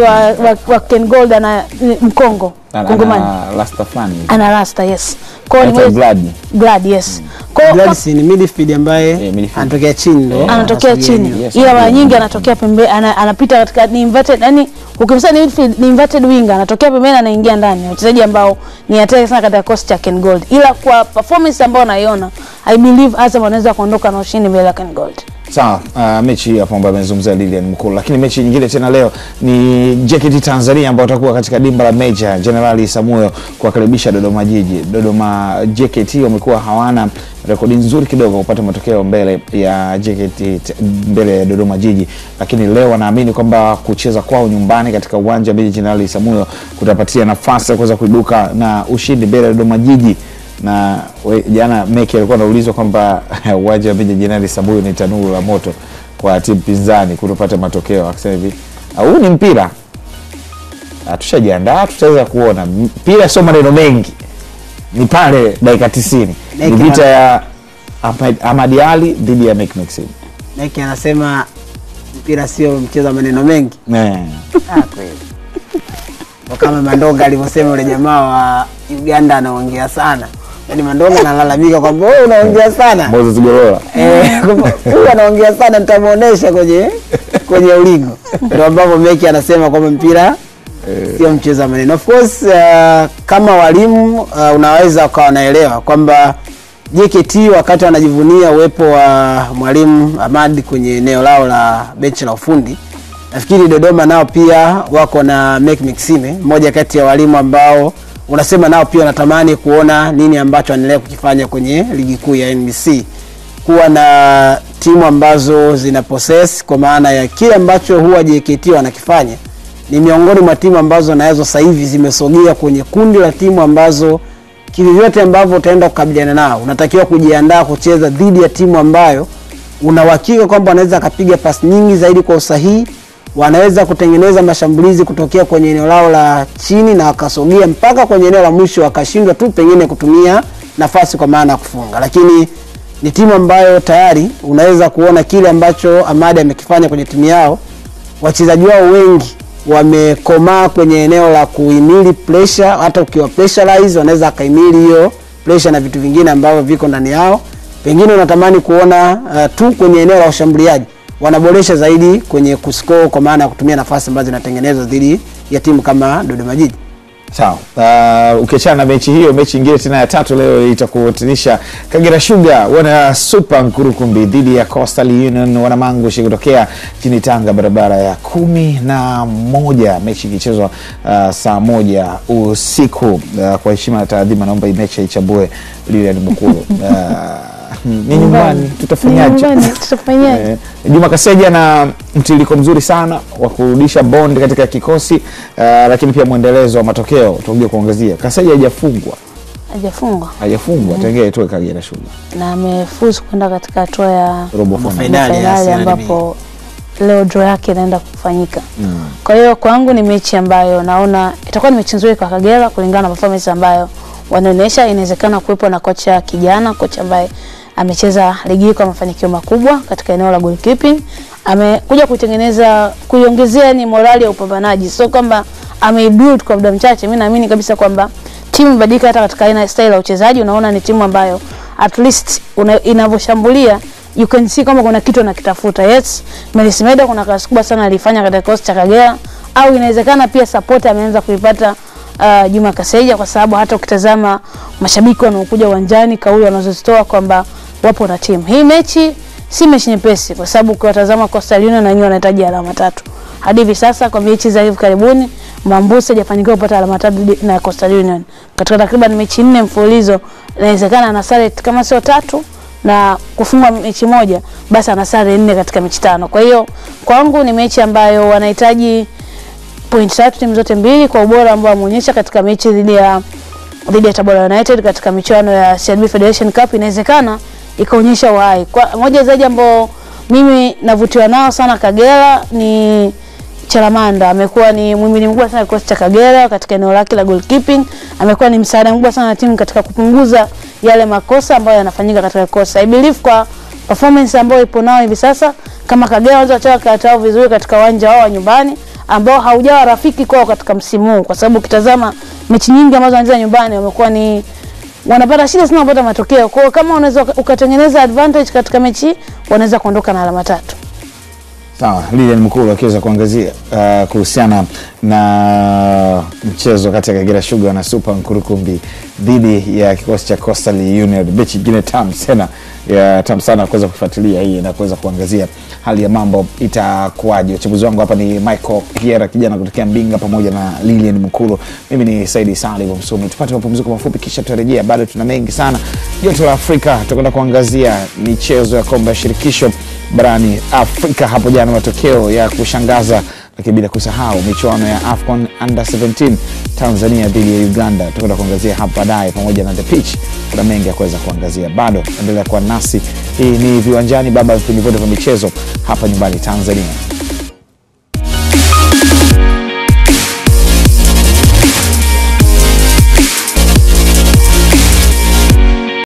wa Ken Gold na Mkongo Kongomani Rasta fulani ana Rasta, yes. Kwa ni Glad, yes. Glad ni midfield ambaye anatokea chini ndo anatokea chini, ila mara nyingi anatokea pembeni, anapita katika ni inverted, yani ukimsema midfield ni inverted winger, anatokea pembeni anaingia ndani. Wachezaji ambao ni hatari sana katika cost ya Ken Gold, ila kwa performance ambayo naiona I believe Azam wanaweza kuondoka na ushindi mbele ya Ken Gold. Sawa, mechi hapo ambayo amezungumzia Lilian Mkulu, lakini mechi nyingine tena leo ni JKT Tanzania ambao watakuwa katika dimba la Meja Generali Samuel kuwakaribisha Dodoma Jiji. Dodoma JKT wamekuwa hawana rekodi nzuri kidogo kupata matokeo mbele ya JKT mbele ya Dodoma Jiji, lakini leo wanaamini kwamba kucheza kwao nyumbani katika uwanja wa Meja Generali Samuel kutapatia nafasi ya kuweza kuibuka na ushindi mbele ya Dodoma Jiji. Na jana Meki alikuwa anaulizwa kwamba uwanja wa Meja Jenerali Samuel ni tanuru la moto kwa timu pinzani kutopata matokeo, akisema hivi huu ni mpira, tushajiandaa, tutaweza kuona mpira, sio maneno mengi, ni pale dakika 90 ni vita ya Ahmad Ali dhidi ya Meki Maxim. Meki anasema mpira sio mchezo maneno mengi. Kweli. Kama Mandonga alivyosema yule jamaa wa Uganda anaongea sana. Yaani Mandonga analalamika kwamba wewe unaongea sana. Moses Gorola. Huyu anaongea sana, nitamuonesha kwenye ulingo. Ndio ambapo Meki anasema kwamba mpira sio mchezo maneno. Of course kama walimu unaweza ukawa unaelewa kwamba JKT wakati wanajivunia uwepo wa mwalimu Ahmad kwenye eneo lao la benchi la ufundi, nafikiri Dodoma nao pia wako na Meki Maxime, mmoja kati ya walimu ambao unasema nao pia wanatamani kuona nini ambacho anaendelea kukifanya kwenye ligi kuu ya NBC. Kuwa na timu ambazo zina possess kwa maana ya kile ambacho huwa JKT wanakifanya, ni miongoni mwa timu ambazo nazo sasa hivi zimesogea kwenye kundi la timu ambazo kivyote ambavyo utaenda kukabiliana nao unatakiwa kujiandaa kucheza dhidi ya timu ambayo unahakika kwamba wanaweza kupiga pasi nyingi zaidi kwa usahihi, wanaweza kutengeneza mashambulizi kutokea kwenye eneo lao la chini na wakasogea mpaka kwenye eneo la mwisho wakashindwa tu pengine kutumia nafasi kwa maana ya kufunga. Lakini ni timu ambayo tayari unaweza kuona kile ambacho Ahmad amekifanya kwenye timu yao. Wachezaji wao wengi wamekomaa kwenye eneo la kuhimili pressure, hata ukiwa pressurize wanaweza kaimili hiyo pressure na vitu vingine ambavyo viko ndani yao. Pengine unatamani kuona tu kwenye eneo la ushambuliaji wanaboresha zaidi kwenye kuscore kwa maana ya kutumia nafasi ambazo zinatengenezwa dhidi ya timu kama Dodoma Jiji. Sawa, ukiachana na mechi hiyo, mechi nyingine tena ya tatu leo itakutanisha Kagera Sugar wana Super Nkurukumbi dhidi ya Coastal Union wana Mangushi kutokea chini Tanga barabara ya 11. Mechi ikichezwa saa 1 usiku. Kwa heshima na taadhima naomba hii mechi ichambue Lilian Mkulu. Ni nyumbani, tutafanyaje? Juma Kaseja na mtiliko mzuri sana wa kurudisha bond katika kikosi, lakini pia muendelezo wa matokeo tuongee kuongezea. Kaseja hajafungwa tangia itoe Kagera Sugar na amefuzu kwenda katika hatua ya robo finali ambapo leo draw yake inaenda kufanyika. Kwa hiyo kwangu ni mechi ambayo naona itakuwa ni mechi nzuri kwa Kagera kulingana na performance ambayo wanaonyesha. Inawezekana kuwepo na kocha kijana, kocha ambaye amecheza ligi kwa mafanikio makubwa katika eneo la goalkeeping, amekuja kutengeneza kuiongezea ni morali ya upambanaji, sio kwamba amebuild kwa muda mchache. Mimi naamini kabisa kwamba timu imebadilika hata katika aina style ya uchezaji. Unaona ni timu ambayo at least inavyoshambulia you can see kama kuna kitu anakitafuta. Yes, Melis Meda kuna kazi kubwa sana alifanya katika kikosi cha Kagera, au inawezekana pia support ameanza kuipata Juma Kaseja, kwa sababu hata ukitazama mashabiki wanaokuja uwanjani kauli wanazozitoa kwamba wapo na timu. Hii mechi si mechi nyepesi, kwa sababu ukiwatazama Coastal Union na wenyewe wanahitaji alama 3. Hadi hivi sasa kwa mechi za hivi karibuni Mambuse hajafanikiwa kupata alama 3 na Coastal Union katika takriban mechi 4 mfululizo. Inawezekana ana sare kama sio 3 na kufungwa mechi moja, basi ana sare 4 katika mechi 5. Kwa hiyo kwangu ni mechi ambayo wanahitaji point 3 timu zote mbili kwa ubora ambao wameonyesha katika mechi dhidi ya Tabora United katika michuano ya CRB Federation Cup. Inawezekana ikaonyesha uhai. Kwa moja zaidi ambao mimi navutiwa nao sana Kagera ni Chalamanda. Amekuwa ni muhimili mkubwa sana kikosi cha Kagera katika eneo lake la goalkeeping. Amekuwa ni msaada mkubwa sana na timu katika kupunguza yale makosa ambayo yanafanyika katika kosa. I believe kwa performance ambayo ipo nao hivi sasa, kama Kagera wanaweza kucheza katao vizuri katika uwanja wao wa nyumbani ambao haujawa rafiki kwao katika msimu huu, kwa sababu ukitazama mechi nyingi ambazo wanacheza nyumbani wamekuwa ni wanapata shida sana kupata matokeo. Kwa kama unaweza ukatengeneza advantage katika mechi, wanaweza kuondoka na alama 3. Sawa, Lilian Mkulu akiweza kuangazia kuhusiana na mchezo kati ya Kagera Sugar na Super Nkurukumbi dhidi ya kikosi cha Coastal Union. Mechi nyingine tamu sana kuweza kufuatilia hii na kuweza kuangazia hali ya mambo itakuwaje. Wachezaji wangu hapa ni Michael Kiera, kijana kutoka Mbinga, pamoja na Lilian Mkulu. Mimi ni Saidi Salim Msumi. Tupate mapumziko mafupi kisha tutarejea. Bado tuna mengi sana. Joto la Afrika tutakwenda kuangazia michezo ya kombe la shirikisho barani Afrika hapo jana, matokeo ya kushangaza, lakini bila kusahau michuano ya AFCON Under 17 Tanzania dhidi ya Uganda. Tutakwenda kuangazia hapa baadaye pamoja na The Pitch. Kuna mengi ya kuweza kuangazia. Bado endelea kuwa nasi. Hii ni Viwanjani, baba vipindi vyote vya michezo hapa nyumbani Tanzania.